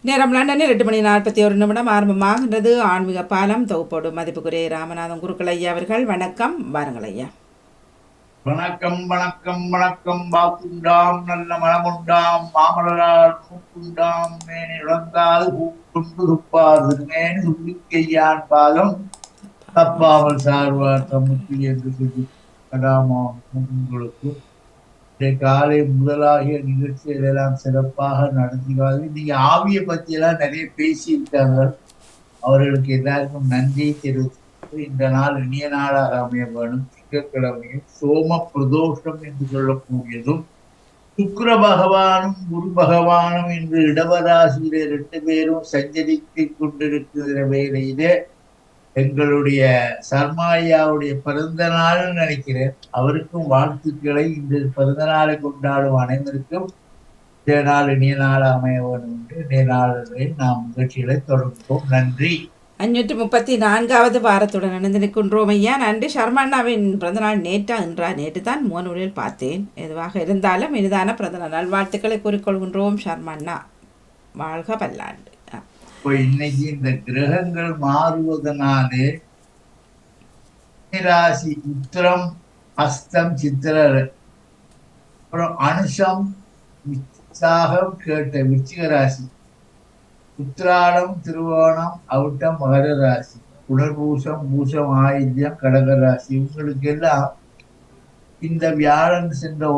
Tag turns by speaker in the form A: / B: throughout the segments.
A: நேரம் லண்டனில் 8 மணி 41 நிமிடம் ஆரம்பமாகின்றது. ஆன்மீக பாலம் தொகுப்போடு மதிப்புக்குரிய ராமநாதன் குருக்கள் ஐயா அவர்கள். வணக்கம், வாருங்கள் ஐயா.
B: வணக்கம் வணக்கம் வணக்கம். வாக்குண்டாம் நல்ல மனமுண்டாம் மாமலரால் மூக்குண்டாம் மேனி இழந்தால் பூக்குண்டு துப்பாது மேனி தும்பிக்கையான் பாதம் தப்பாமல் சார்வார் தமக்கு என்று சொல்லி உங்களுக்கு காலை முதலாகிய நிகழ்ச்சிகள் எல்லாம் சிறப்பாக நடத்திக்காது. நீங்க ஆவியை பத்தி எல்லாம் நிறைய பேசியிருக்காங்க. அவர்களுக்கு எல்லாருக்கும் நன்றி தெரிவித்து இந்த நாள் இனிய நாளாக அமைய வேணும். திங்கட்கிழமையும் சோம பிரதோஷம் என்று சொல்லக்கூடியதும் சுக்கிர பகவானும் குரு பகவானும் இன்று இடவராசியில 2 பேரும் சஞ்சரித்துக் கொண்டிருக்கிற வேளையிலே எங்களுடைய சர்மாயாவுடைய பிறந்த நாள் நினைக்கிறேன். அவருக்கும் வாழ்த்துக்களை. இன்று பிறந்த நாளை கொண்டாடும் அனைவருக்கும் இந்த நாள் இனிய நாள் அமைய வேண்டும் என்று இன்றைய நாளிலே நாம் நிகழ்ச்சிகளை தொடங்குவோம். நன்றி.
A: 534வது வாரத்துடன் இணைந்து நிற்கின்றோம் ஐயா. நன்றி. ஷர்மாண்ணாவின் பிறந்தநாள் நேற்று தான் முகநூலில் பார்த்தேன். எதுவாக இருந்தாலும் இனிதான பிறந்தநாள் நல்வாழ்த்துக்களை கூறிக்கொள்கின்றோம் ஷர்மாண்ணா. வாழ்க பல்லாண்டு.
B: இப்போ இன்னைக்கு இந்த கிரகங்கள் மாறுவதனாலே ராசி உத்திரம் அஸ்தம் சித்திரர் அப்புறம் அனுஷம் விசாகம் கேட்ட விருச்சிக ராசி, உத்திராடம் திருவோணம் அவிட்டம் மகர ராசி, புனர்பூசம் பூசம் ஆயுள்யம் கடக ராசி. இவங்களுக்கு எல்லாம் இந்த வியாழன் சென்ற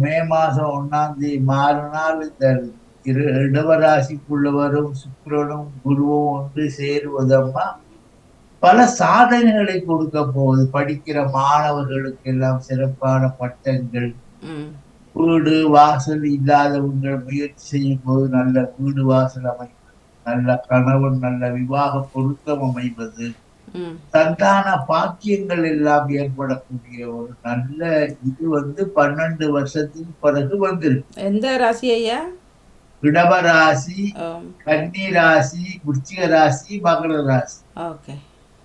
B: மே மாசம் 1ஆம் தேதி மாறினால் இந்த இடவராசிக்குள்ள வரும் சுக்கிரனும் குருவும் ஒன்று சேருவதம்மா பல சாதனைகளை கொடுக்க போகுது. படிக்கிற மாணவர்களுக்கு எல்லாம் சிறப்பான பட்டங்கள், வீடு வாசல் இல்லாதவங்க முயற்சி செய்யும் போது நல்ல வீடு வாசல் அமைவது, நல்ல கணவன் நல்ல விவாக பொருத்தம் அமைவது, சந்தான பாக்கியங்கள் எல்லாம் ஏற்படக்கூடிய ஒரு நல்ல இது 12 வருஷத்துக்கு பிறகு வந்திருக்கு.
A: எந்த ராசி ஐயா?
B: இடவராசி, கன்னி ராசி, விருச்சிக ராசி, மகர ராசி.
A: ஓகே,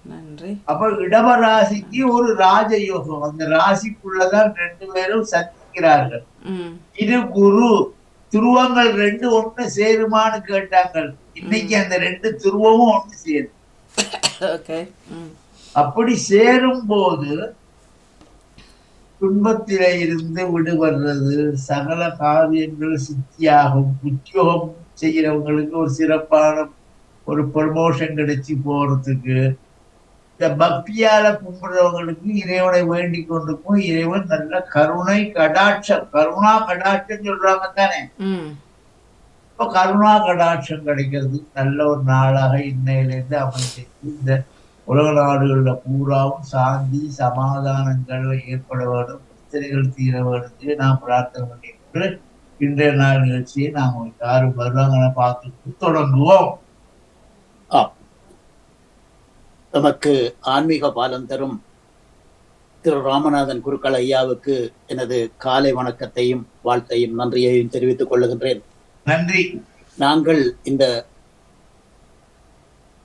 A: நன்றி.
B: அப்ப இடவராசிக்கு ஒரு ராஜயோகம். அந்த ராசிக்குள்ளதான் 2 பேரும் சந்திக்கிறார்கள். இது குரு துருவங்கள் 2 ஒண்ணு சேருமான்னு கேட்டாங்க. இன்னைக்கு அந்த 2 துருவமும் ஒண்ணு சேரும். அப்படி சேரும் போது துன்பத்தில இருந்து விடுபடுறது, சகல காரியங்கள் சித்தியாகும். உத்தியோகம் செய்யறவங்களுக்கு ஒரு சிறப்பான ஒரு ப்ரமோஷன் கிடைச்சி போறதுக்கு, இந்த பக்தியால கும்பிடுறவங்களுக்கு இறைவனை வேண்டிக் கொண்டிருக்கும். இறைவன் நல்ல கருணை கடாட்சம், கருணா கடாட்சம் சொல்றாங்க தானே. இப்ப கருணா கடாட்சம் கிடைக்கிறது நல்ல ஒரு நாளாக இன்னையிலிருந்து அமைஞ்சிருக்கு. இந்த உலக நாடுகள்ல பூராவும் சாந்தி சமாதானங்கள் ஏற்பட வேண்டும், பிரச்சனைகள் தீர வேண்டும் நாம் பிரார்த்தனை பண்ணிட்டு இன்றைய நாள் நிகழ்ச்சியை நாம் யாரும் வருவாங்கன்னு பார்த்துட்டு தொடங்குவோம்.
C: நமக்கு ஆன்மீக பாலம் தரும் திரு ராமநாதன் குருக்கள் ஐயாவுக்கு எனது காலை வணக்கத்தையும் வாழ்த்தையும் நன்றியையும் தெரிவித்துக் கொள்ளுகின்றேன்.
B: நன்றி.
C: நாங்கள் இந்த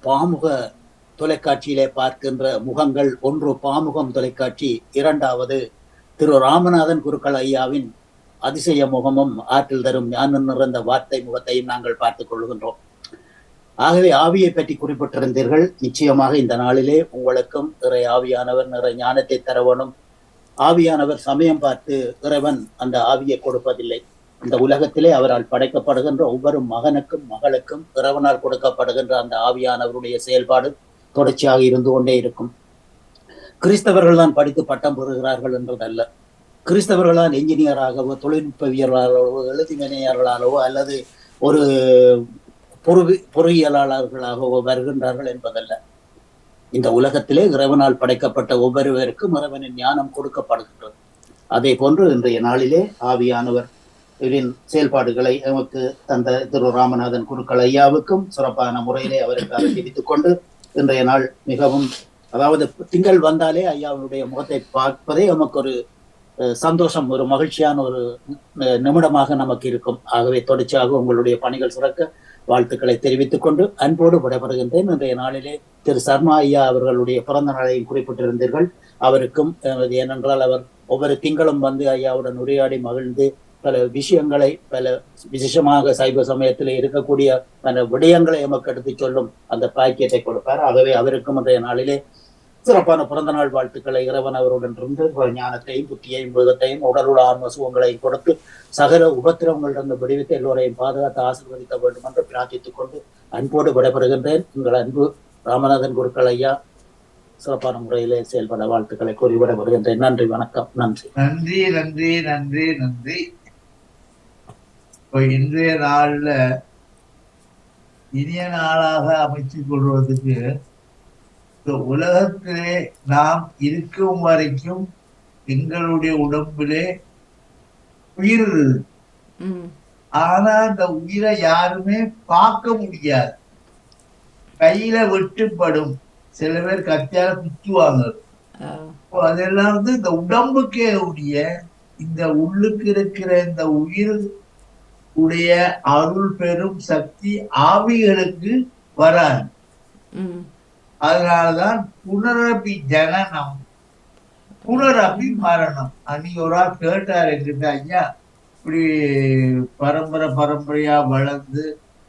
C: பாமுக தொலைக்காட்சியிலே பார்க்கின்ற முகங்கள், ஒன்று பாமுகம் தொலைக்காட்சி, இரண்டாவது திரு ராமநாதன் குருக்கள் ஐயாவின் அதிசய முகமும் ஆற்றில் தரும் ஞான நிறைந்த வார்த்தை முகத்தையும் நாங்கள் பார்த்துக் கொள்கின்றோம். ஆகவே ஆவியை பற்றி குறிப்பிட்டிருந்தீர்கள். நிச்சயமாக இந்த நாளிலே உங்களுக்கும் இறை ஆவியானவர் நிறை ஞானத்தை தரவனும். ஆவியானவர் சமயம் பார்த்து இறைவன் அந்த ஆவியை கொடுப்பதில்லை. இந்த உலகத்திலே அவரால் படைக்கப்படுகின்ற ஒவ்வொரு மகனுக்கும் மகளுக்கும் இறைவனால் கொடுக்கப்படுகின்ற அந்த ஆவியானவருடைய செயல்பாடு தொடர்ச்சியாக இருந்து கொண்டே இருக்கும். கிறிஸ்தவர்கள் தான் படித்து பட்டம் பெறுகிறார்கள் என்றதல்ல. கிறிஸ்தவர்கள் தான் என்ஜினியராகவோ தொழில்நுட்பவியலாளரோ எழுதிமனையாளர்களாகவோ அல்லது ஒரு பொறியியலாளர்களாகவோ வருகின்றார்கள் என்பதல்ல. இந்த உலகத்திலே இறைவனால் படைக்கப்பட்ட ஒவ்வொருவருக்கும் இறைவனின் ஞானம் கொடுக்கப்படுகின்றது. அதே போன்று இன்றைய நாளிலே ஆவியானவர் செயல்பாடுகளை நமக்கு தந்த திரு ராமநாதன் குருக்கள் ஐயாவுக்கும் சிறப்பான முறையிலே அவருக்கு அறிவித்துக் கொண்டு இன்றைய நாள் மிகவும், அதாவது திங்கள் வந்தாலே ஐயாவுடைய முகத்தை பார்ப்பதே நமக்கு ஒரு சந்தோஷம், ஒரு மகிழ்ச்சியான ஒரு நிமிடமாக நமக்கு இருக்கும். ஆகவே தொடர்ச்சியாக உங்களுடைய பணிகள் சிறக்க வாழ்த்துக்களை தெரிவித்துக் கொண்டு அன்போடு விடைபெறுகின்றேன். இன்றைய நாளிலே திரு சர்மா ஐயா அவர்களுடைய பிறந்த நாளையும் குறிப்பிட்டிருந்தீர்கள். அவருக்கும், ஏனென்றால் அவர் ஒவ்வொரு திங்களும் வந்து ஐயாவுடன் உரையாடி மகிழ்ந்து பல விஷயங்களை பல விசேஷமாக சைவ சமயத்தில் இருக்கக்கூடிய பல விடயங்களை எமக்கு எடுத்து சொல்லும் அந்த பாக்கியத்தை கொடுப்பார். ஆகவே அவருக்கும் இன்றைய நாளிலே சிறப்பான பிறந்த நாள் வாழ்த்துக்களை இறைவன் அவருடன் இருந்து ஞானத்தையும் புத்தியையும் வேகத்தையும் உடலுள்ள ஆன்ம சுகங்களையும் கொடுத்து சகல உபத்திரவங்களிலிருந்து விடுவித்து எல்லோரையும் பாதுகாத்து ஆசீர்வதிக்க வேண்டும் என்று பிரார்த்தித்துக் கொண்டு அன்போடு விடைபெறுகின்றேன். உங்கள் அன்பு ராமநாதன் குருக்கள் ஐயா சிறப்பான முறையிலே செயல்பட வாழ்த்துக்களை கூறி விடைபெறுகின்றேன். நன்றி, வணக்கம். நன்றி
B: நன்றி நன்றி நன்றி நன்றி. இப்போ இன்றைய நாள்ல இனிய நாளாக அமைத்துக் கொள்வதற்கு இந்த உலகத்திலே நாம் இருக்கும் வரைக்கும் எங்களுடைய உடம்பிலே உயிர் இருக்கு. ஆனா அந்த உயிரை யாருமே பார்க்க முடியாது. கையில வெட்டுப்படும், சில பேர் கத்தியால குத்துவாங்க. அதெல்லாம் இந்த உடம்புக்கே உடைய இந்த உள்ளுக்கு இருக்கிற இந்த உயிர் உடைய அருள் பெரும் சக்தி ஆவிகளுக்கு வராது. அதனாலதான் புனரபி ஜனனம் புனரபி மரணம். அன்னைக்கு ஒரு ஆள் கேட்டார் என்கிட்ட, ஐயா இப்படி பரம்பரை பரம்பரையா வளர்ந்து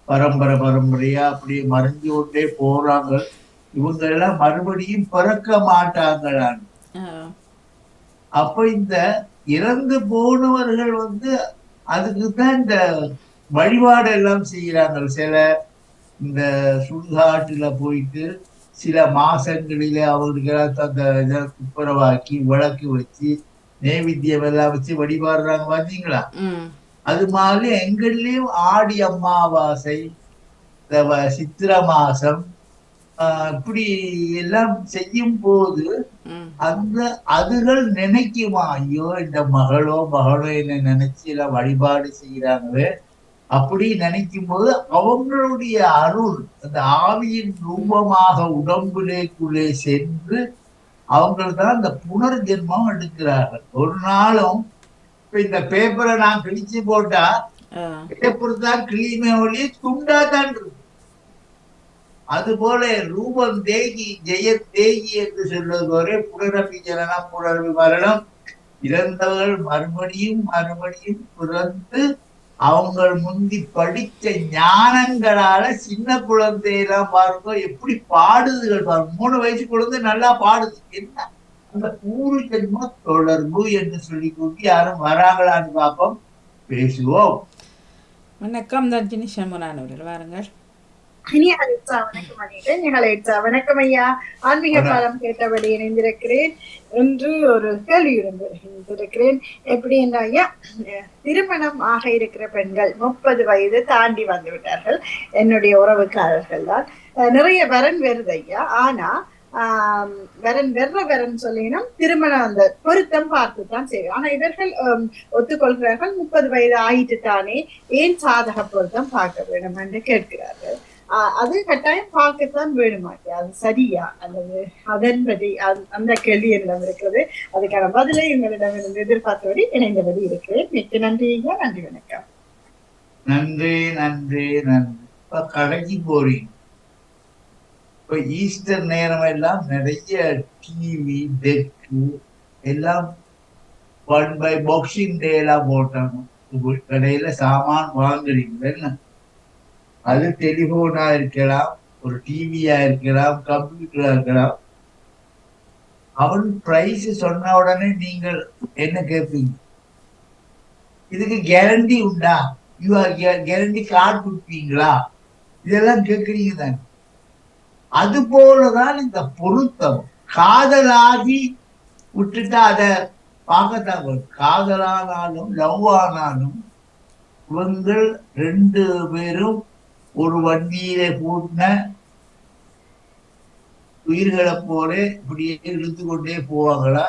B: பரம்பரையா அப்படி மறைஞ்சு கொண்டே போறாங்க, இவங்க எல்லாம் மறுபடியும் பிறக்க மாட்டாங்களான்னு. அப்ப இந்த இறந்து போனவர்கள் அதுக்குதான் இந்த வழிபாடு எல்லாம் செய்யறாங்க. சில இந்த சுடுகாட்டுல போயிட்டு சில மாசங்களிலே அவங்களுக்கு அந்த இதை துப்புரவாக்கி விளக்கு வச்சு நைவேத்தியம் எல்லாம் வச்சு வழிபாடுறாங்க பாத்தீங்களா. அது மாதிரி எங்கள்லயும் ஆடி அமாவாசை, சித்திர மாசம் இப்படி எல்லாம் செய்யும் போது அந்த அதுகள் நினைக்குமா, ஐயோ இந்த மகளோ என்ன நினைச்சு எல்லாம் வழிபாடு செய்யறாங்களே, அப்படி நினைக்கும் போது அவங்களுடைய அருள் அந்த ஆவியின் ரூபமாக உடம்புலேக்குள்ளே சென்று அவங்கள் தான் அந்த புனர்ஜென்மம் எடுக்கிறார்கள். ஒரு நாளும் இப்ப இந்த பேப்பரை நான் கிழிச்சு போட்டா பேப்பர் தான் கிளியுமே ஒழிய துண்டா தான் இருக்கு. அது போல ரூபம் தேகி ஜெய தேகி என்று சொல்வது போல புனரபி ஜனனம் புனரபி மரணம். இறந்தவர்கள் மறுபடியும் பிறந்து அவங்க முந்தி படித்த ஞானங்களால சின்ன குழந்தையெல்லாம் பாருங்க எப்படி பாடுதுகள் பாருங்க. 3 வயசு குழந்தை நல்லா பாடுது. என்ன அந்த பூர்வ ஜென்ம தொடர்பு என்று சொல்லி கூட்டி யாரும் வராங்களான்னு பார்ப்போம், பேசுவோம்.
A: வணக்கம் தர்ஜினி சண்முகன் அவர்கள் வாருங்கள்.
D: வணக்கம் ஐயா. ஆன்மீக பாடம் கேட்டபடி இணைந்திருக்கிறேன். என்று ஒரு கேள்வி இருந்திருக்கிறேன். எப்படி என்ற ஐயா, திருமணம் ஆக இருக்கிற பெண்கள் 30 வயது தாண்டி வந்து விட்டார்கள். என்னுடைய உறவுக்காரர்கள் தான். நிறைய வரன் வருது ஐயா. ஆனா வரன் சொல்லினோம் திருமணம் அந்த பொருத்தம் பார்த்துதான் செய்வோம். ஆனா இவர்கள் ஒத்துக்கொள்கிறார்கள் 30 வயது ஆயிட்டு தானே ஏன் சாதக பொருத்தம் பார்க்க வேண்டும் என்று கேட்கிறார்கள். அது கட்டாயம் பார்க்கத்தான் வேணுமாட்டே, அது சரியா அல்லது அதன்படி அந்த கேள்வி என்னிடம் இருக்கிறது. அதுக்கான பதிலை உங்களிடம் எதிர்பார்த்தபடி இணைந்தபடி இருக்கிறேன். மிக்க நன்றி ஐயா. நன்றி, வணக்கம்.
B: நன்றி நன்றி நன்றி. இப்ப கடைக்கு போறீங்க, இப்ப ஈஸ்டர் நேரம் எல்லாம் நிறைய டிவி டெக்கு எல்லாம் 1 by பாக்ஸிங் டே எல்லாம் போட்டாங்க. கடையில சாமான் வாங்குறீங்க, என்ன அது டெலிபோனா இருக்கலாம், ஒரு டிவியா இருக்கலாம், கம்ப்யூட்டரா இருக்கலாம். அவன் பிரைஸ் சொன்ன உடனே நீங்கள் என்ன கேட்பீங்க? இதுக்கு கேரண்டி உண்டா, கேரண்டி கார்டு கொடுப்பீங்களா, இதெல்லாம் கேட்குறீங்க தானே. அது போலதான் இந்த பொருத்தம். காதலாகி விட்டுட்டா அதை பார்க்கத்தான். காதலானாலும் லவ் ஆனாலும் இவங்கள் 2 பேரும் ஒரு வண்டியிலே பூட்டின உயிர்களை போல இப்படியே இழுத்து கொண்டே போவாங்களா?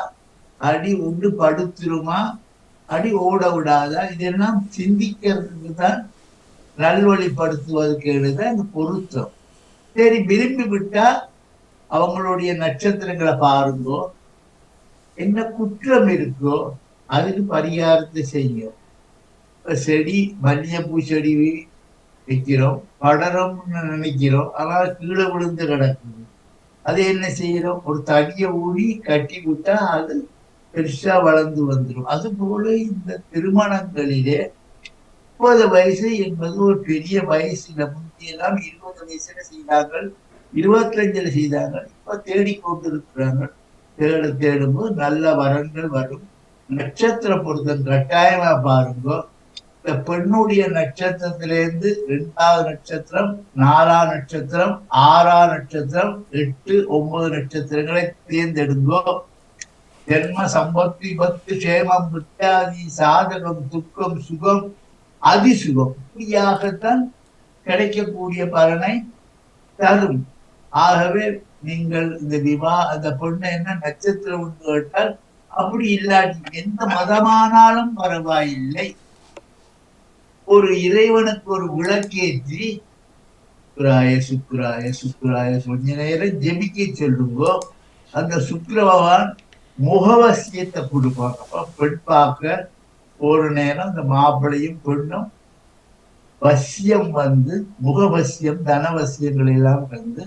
B: அடி உண்டு படுத்துருமா, அடி ஓட விடாதா? இதெல்லாம் சிந்திக்கிறதுக்கு தான், நல்வழிப்படுத்துவதற்கு எழுத இந்த பொருத்தம். சரி, விரும்பி விட்டா அவங்களுடைய நட்சத்திரங்களை பாருங்கோ, என்ன குற்றம் இருக்கோ அதுக்கு பரிகாரத்தை செய்யும். செடி மல்லிகைப்பூ செடி வைக்கிறோம், படரம்னு நினைக்கிறோம், ஆனால் கீழே விழுந்து கிடக்குது. அது என்ன செய்யறோம்? ஒரு தடியை ஊடி கட்டி விட்டா அது பெருசா வளர்ந்து வந்துடும். அது போல இந்த திருமணங்களிலே 30 வயசு என்பது ஒரு பெரிய வயசு இல்லை. முந்தியெல்லாம் 20 வயசுல செய்தார்கள், 25 செய்தார்கள். இப்ப தேடிக்கொண்டிருக்கிறாங்க. தேடும்போது நல்ல வரங்கள் வரும். நட்சத்திர பொருத்தம் கட்டாயமா பாருங்க. இந்த பெண்ணுடைய நட்சத்திரத்திலிருந்து 2வது நட்சத்திரம், 4ஆம் நட்சத்திரம், 6ஆம் நட்சத்திரம், 8, 9 நட்சத்திரங்களை தேர்ந்தெடுங்கோ. ஜென்ம சம்பத்தி பத்து சேமம் விட்டாதி சாதகம் துக்கம் சுகம் அதிசுகம் இப்படியாகத்தான் கிடைக்கக்கூடிய பலனை தரும். ஆகவே நீங்கள் இந்த அந்த பொண்ணு என்ன நட்சத்திரம் உண்டு கேட்டால் அப்படி இல்லாட்டி எந்த மதமானாலும் பரவாயில்லை, ஒரு இறைவனுக்கு ஒரு விளக்கேற்றி சுக்ராய சுக்ராய சுக்ராய கொஞ்ச நேரம் ஜெபிக்க சொல்லுங்கோ. அந்த சுக்கிர பகவான் முகவசியத்தை கொடுப்பாங்க. அப்ப பெண் பார்க்க ஒரு நேரம் இந்த மாப்பிளையும் பெண்ணும் வசியம் வந்து முகவசியம் தனவசியங்கள் எல்லாம் வந்து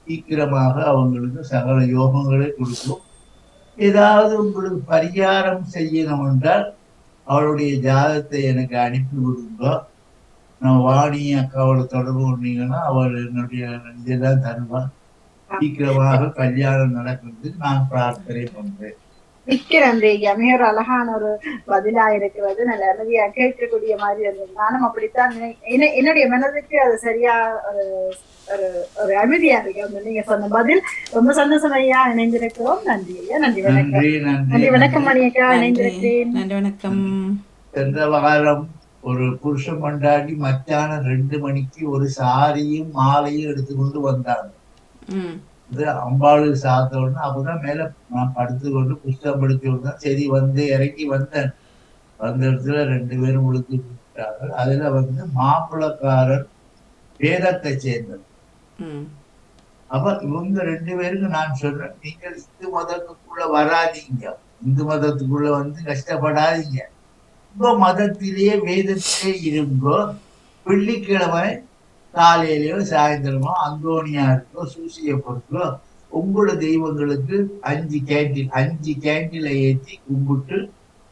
B: சீக்கிரமாக அவங்களுக்கு சகல யோகங்களை கொடுக்கும். ஏதாவது உங்களுக்கு பரிகாரம் செய்யணும் என்றால் அவளுடைய ஜாதகத்தை எனக்கு அனுப்பி விடுங்க. நான் வாணி அக்காவோட தொடர்பு கொண்டீங்கன்னா அவள் என்னுடைய இதெல்லாம் தருவான். சீக்கிரமாக கல்யாணம் நடக்கிறது நான் பிரார்த்தனை பண்றேன்.
D: மிக்க நன்றி ஐயா. மிக ஒரு அழகான ஒரு பதிலா இருக்கிறது. நல்ல அமைதியா கேட்கக்கூடிய மாதிரி இருந்தது. நானும் அப்படித்தான் என்னுடைய மனதுக்கு அது சரியா ஒரு ஒரு அமைதியா இருக்கு. நீங்க சொன்ன பதில் ரொம்ப சந்தோஷம் ஐயா. இணைந்திருக்கிறோம். நன்றி ஐயா. நன்றி வணக்கம். நன்றி வணக்கம் மணி அக்கா. இணைந்திருக்கிறேன்.
A: நன்றி வணக்கம்.
B: சென்ற வாரம் ஒரு புருஷன் கொண்டாடி மத்தியானம் 2 மணிக்கு ஒரு சாரியும் மாலையும் எடுத்துக்கொண்டு வந்தாங்க. அம்பாளுக்கு சாத்த உடனே அப்பதான் மேல நான் படுத்து கொண்டு புஸ்தகம் படித்து விட்டேன். சரி வந்து இறங்கி வந்தேன். வந்த இடத்துல 2 பேரும் உழுத்து விட்டார்கள். அதுல வந்து மாப்பிளக்காரர் வேதத்தை சேர்ந்தது. அப்ப இவங்க 2 பேருக்கு நான் சொல்றேன், நீங்கள் இந்து மதத்துக்குள்ள வராதீங்க, இந்து மதத்துக்குள்ள வந்து கஷ்டப்படாதீங்க, உங்க மதத்திலேயே வேதத்திலே இருங்கோ. வெள்ளிக்கிழமை காலையிலயோ சாயந்தரமோ அந்தோனியாருக்கோ சூசியப்பருக்கோ உங்களோட தெய்வங்களுக்கு 5 கேண்டில ஏற்றி கும்பிட்டு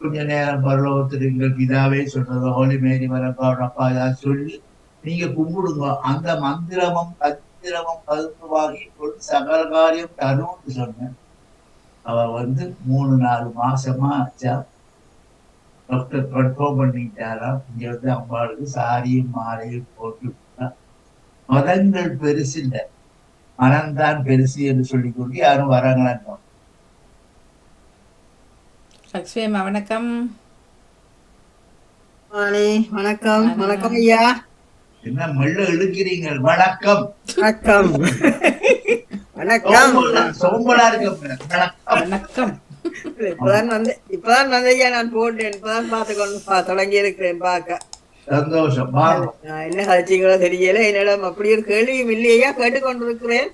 B: கொஞ்ச நேரம் பரலோகத்தில் எங்கள் பிதாவே சொன்னதோ ஹோலி மேரி வரப்பா ஏதாவது சொல்லி நீங்க கும்பிடுங்க. அந்த மந்திரமும் கருத்துவாகி கொண்டு சகல காரியம் தரும்னு சொன்னேன். அவ வந்து 3-4 மாசமா ஆச்சா. டாக்டர் கன்ஃபார்ம் பண்ணிட்டாராம். இங்க வந்து அம்பாளுக்கு சாரியும் மாலையும் போட்டு மதங்கள் பெருசு இல்லை, மனம்தான் பெருசு என்று சொல்லிக்கொண்டு யாரும் வராங்களாம்.
A: லக்ஷ்மி வணக்கம்.
E: வணக்கம். வணக்கம் ஐயா.
B: என்ன மெல்ல இழுக்கிறீங்க? வணக்கம்
E: வணக்கம் வணக்கம்.
B: சோம்பலா இருக்க
A: வணக்கம்.
E: இப்பதான் வந்து ஐயா நான் போட்டேன். இப்பதான் பார்த்து தொடங்கி இருக்கிறேன் பார்க்க.
B: சந்தோஷம்.
E: என்ன கழிச்சிங்களோ தெரியல. என்னிடம் அப்படி ஒரு கேள்வியும் இல்லையா, கேட்டுக்கொண்டிருக்கிறேன்.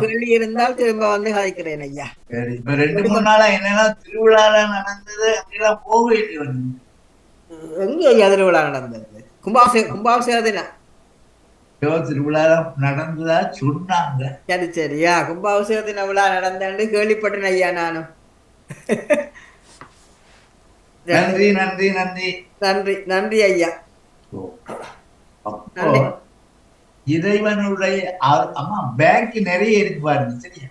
E: கேள்வி இருந்தால் திரும்ப வந்து கழிக்கிறேன் ஐயா.
B: சரி, இப்ப 2-3 நாளா என்னன்னா திருவிழா நடந்தது அப்படிலாம் போக
E: எங்க ஐயா திருவிழா நடந்தது? கும்பாபிஷேகத்தினா
B: திருவிழா நடந்ததா சொன்னாங்க.
E: சரி சரியா, கும்பாபிஷேகத்தின விழா நடந்தாண்டு கேள்விப்பட்டேன் ஐயா நானும்.
B: நன்றி நன்றி நன்றி
E: நன்றி நன்றி ஐயா.
B: அப்போ இறைவனுடைய அம்மா பேங்க் நிறைய இருக்கு பாருங்க. சரியா,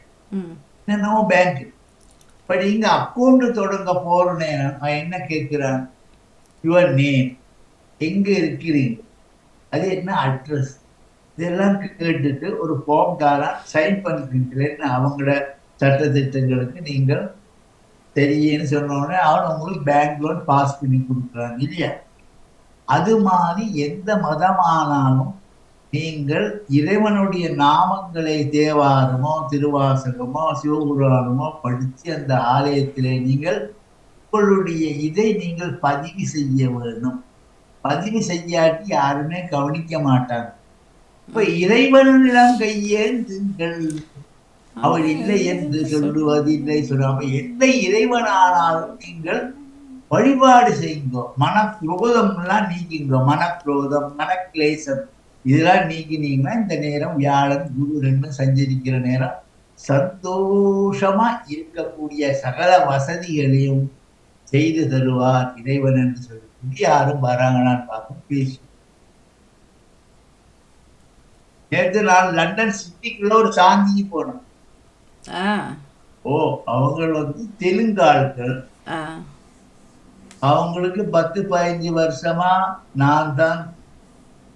B: என்னென்னமோ பேங்க். பட் இங்க அக்கௌண்ட் தொடங்க போற நேரம் என்ன கேட்கிறான்? யுவர் நேம், எங்க இருக்கிறீங்க, அது என்ன அட்ரஸ், இதெல்லாம் கேட்டுட்டு ஒரு ஃபார்ம் தாரான், சைன் பண்ணிக்கிறேன்னு அவங்களோட சட்டத்திட்டங்களுக்கு நீங்கள் தெரியுன்னு சொன்னோடனே அவன் உங்களுக்கு பேங்க் லோன் பாஸ் பண்ணி கொடுக்குறாங்க இல்லையா? அது மாதிரி எந்த மதமானாலும் நீங்கள் இறைவனுடைய நாமங்களை தேவாரமோ திருவாசகமோ சிவபுராணமோ படித்து அந்த ஆலயத்திலே நீங்கள் உங்களுடைய இதை நீங்கள் பதிவு செய்ய வேணும். பதிவு செய்யாட்டி யாருமே கவனிக்க மாட்டாங்க. இப்ப இறைவனிடம் கையேந்துங்கள், அவர் இல்லை என்று சொல்லுவது இல்லை சொல்லாம எந்த இறைவனானாலும் நீங்கள் வழிபாடு செய்யுங்க. மனக்குரோதம் எல்லாம் நீக்குங்க. மனக்குரோதம், மனக்லேசம் இதெல்லாம் நீக்கினீங்கன்னா இந்த நேரம் வியாழன் குரு 2 சஞ்சரிக்கிற நேரம் சந்தோஷமா இருக்கக்கூடிய சகல வசதிகளையும் செய்து தருவார் இறைவன் என்று சொல்லி யாரும் வராங்களான்னு பார்க்க பேசி நேற்று நான் லண்டன் சிட்டிக்குள்ள ஒரு சாந்திக்கு போனேன்.
A: ஆ
B: அவங்க தெலுங்காட்கள்.
A: ஆ
B: அவங்களுக்கு 10-15 வருஷமா நான் தான்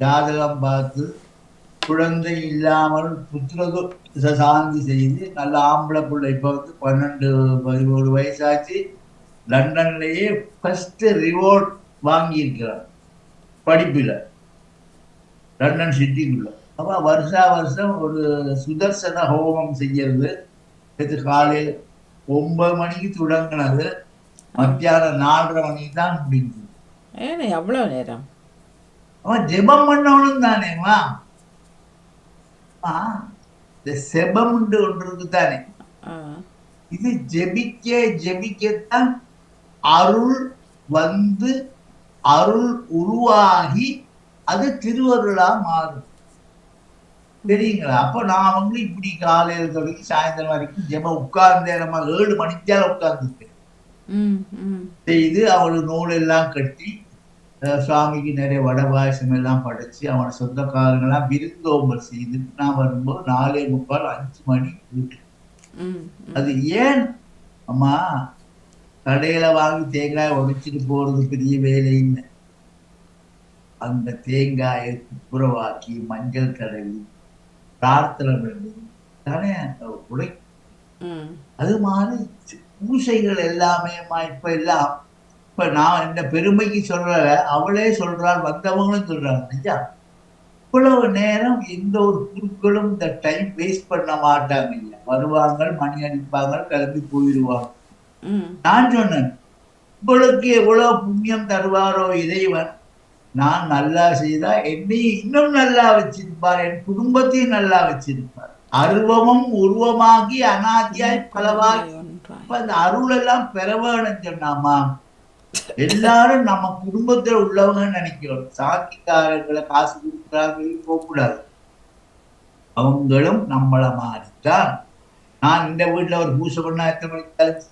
B: ஜாதகம் பார்த்து குழந்தை இல்லாமல் புத்திர சாந்தி செய்து நல்ல ஆம்பளை பிள்ளை. இப்ப 12-13 வயசாச்சு. லண்டன்லயே ஃபர்ஸ்ட் ரிவார்ட் வாங்கி இருக்கிறார் படிப்புல, லண்டன் சிட்டிக்குள்ள. அப்ப வருஷா வருஷம் ஒரு சுதர்சன ஹோமம் செய்யறது. காலையில் 9 மணிக்கு தொடங்கினது, மத்தியானம் 4:30 மணிக்கு தான் முடிஞ்சது.
A: ஏன்னா எவ்வளவு நேரம்
B: அவன் ஜெபம் பண்ணவனும் தானேமா. இந்த செபம் ஒன்று இருக்குதானே, இது ஜெபிக்கத்தான் அருள் வந்து அருள் உருவாகி அது திருவருளா மாறும். தெரியுங்களா? அப்ப நான் இப்படி காலையில தொடங்கி சாயந்தரம் வரைக்கும் ஜெபம் உட்கார்ந்தேன். நம்ம 7 மணிக்கால உட்கார்ந்துருக்கேன் செய்து அவளு நூல் எல்லாம் கட்டி சுவாமிக்கு நிறைய வடை பாயசம் எல்லாம் படைச்சு அவனை சொந்தக்காரங்களாம் விருந்தோம்பல் செய்து நான் வரும்போது 4:45-5 மணி வீட்டுக்கு. அது ஏன் அம்மா கடையில வாங்கி தேங்காய் உடைச்சிட்டு போறது பெரிய வேலைன்னு, அந்த தேங்காயை துப்புரவாக்கி மஞ்சள் தடவி பிரார்த்தனை பண்ணி தானே உடை. அது மாதிரி பூசைகள் எல்லாமே இப்ப நான் இந்த பெருமைக்கு சொல்ற, அவளே சொல்றாள், வந்தவங்களும் சொல்றாங்க. ஐயா இவ்வளவு நேரம் எந்த ஒரு குருக்களும் இந்த டைம் வேஸ்ட் பண்ண மாட்டாங்க. ஐயா வருவாங்க, மணி அடிப்பாங்க, கிளம்பி போயிடுவாங்க. நான் சொன்னேன், உங்களுக்கு எவ்வளவு புண்ணியம் தருவாரோ இறைவன், நான் நல்லா செய்தா என்னை இன்னும் நல்லா வச்சிருப்பார், என் குடும்பத்தையும் நல்லா வச்சிருப்பார். அருவமும் உருவமாகி அநாதியாய் பலவாகி. அந்த அருள் எல்லாம் பெற வேணும்னு சொன்னாமா, எல்லாரும் நம்ம குடும்பத்துல உள்ளவங்க நினைக்கிறோம். சாட்சிக்காரங்களை காசு கொடுக்குறாங்க போகக்கூடாது. அவங்களும் நம்மள மாதிரிதான். நான் இந்த வீட்டுல ஒரு பூசை பண்ணா எத்தனை மணிக்கு,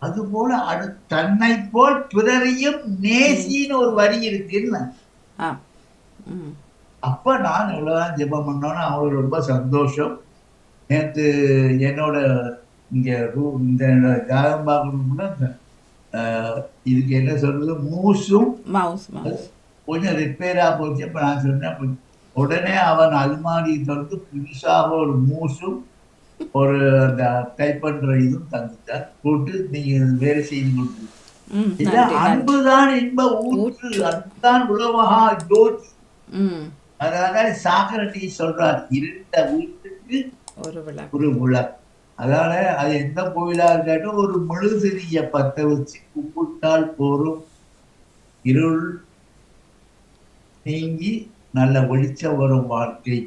B: அது போல தன்னை போல் பிறரையும் நேசின்னு ஒரு வரி இருக்குன்னு. அப்ப நான் எவ்வளவுதான் ஜெபம் பண்ணோன்னு அவங்களுக்கு ரொம்ப சந்தோஷம். நேற்று என்னோட இங்க இந்த ஜாதகம் பார்க்கணும்னா இதுக்கு என்ன சொல்றது, மூசும் கொஞ்சம் ரிப்பேரா போச்சு. அப்ப நான் சொன்னேன், உடனே அவன் அல்மாரி திறந்து புதுசாக ஒரு மூசும் ஒரு அந்த டைப் பண்ற இதுவும் தந்துட்டார். போட்டு நீங்க வேலை செய்து கொடுத்து அன்புதான் இன்ப ஊற்று, அன்புதான் உலகமகா ஜோதி. அதனால சாக்ரட்டிஸ் சொல்றார், இருந்த வீட்டுக்கு ஒரு விளக்கு. அதனால அது எந்த கோயிலா இருக்காட்டும் ஒரு மெழுகுதிரிய பத்த வச்சு கும்பிட்டால் போரும், இருள் நீங்கி நல்ல வெளிச்சம் வரும் வாழ்க்கை.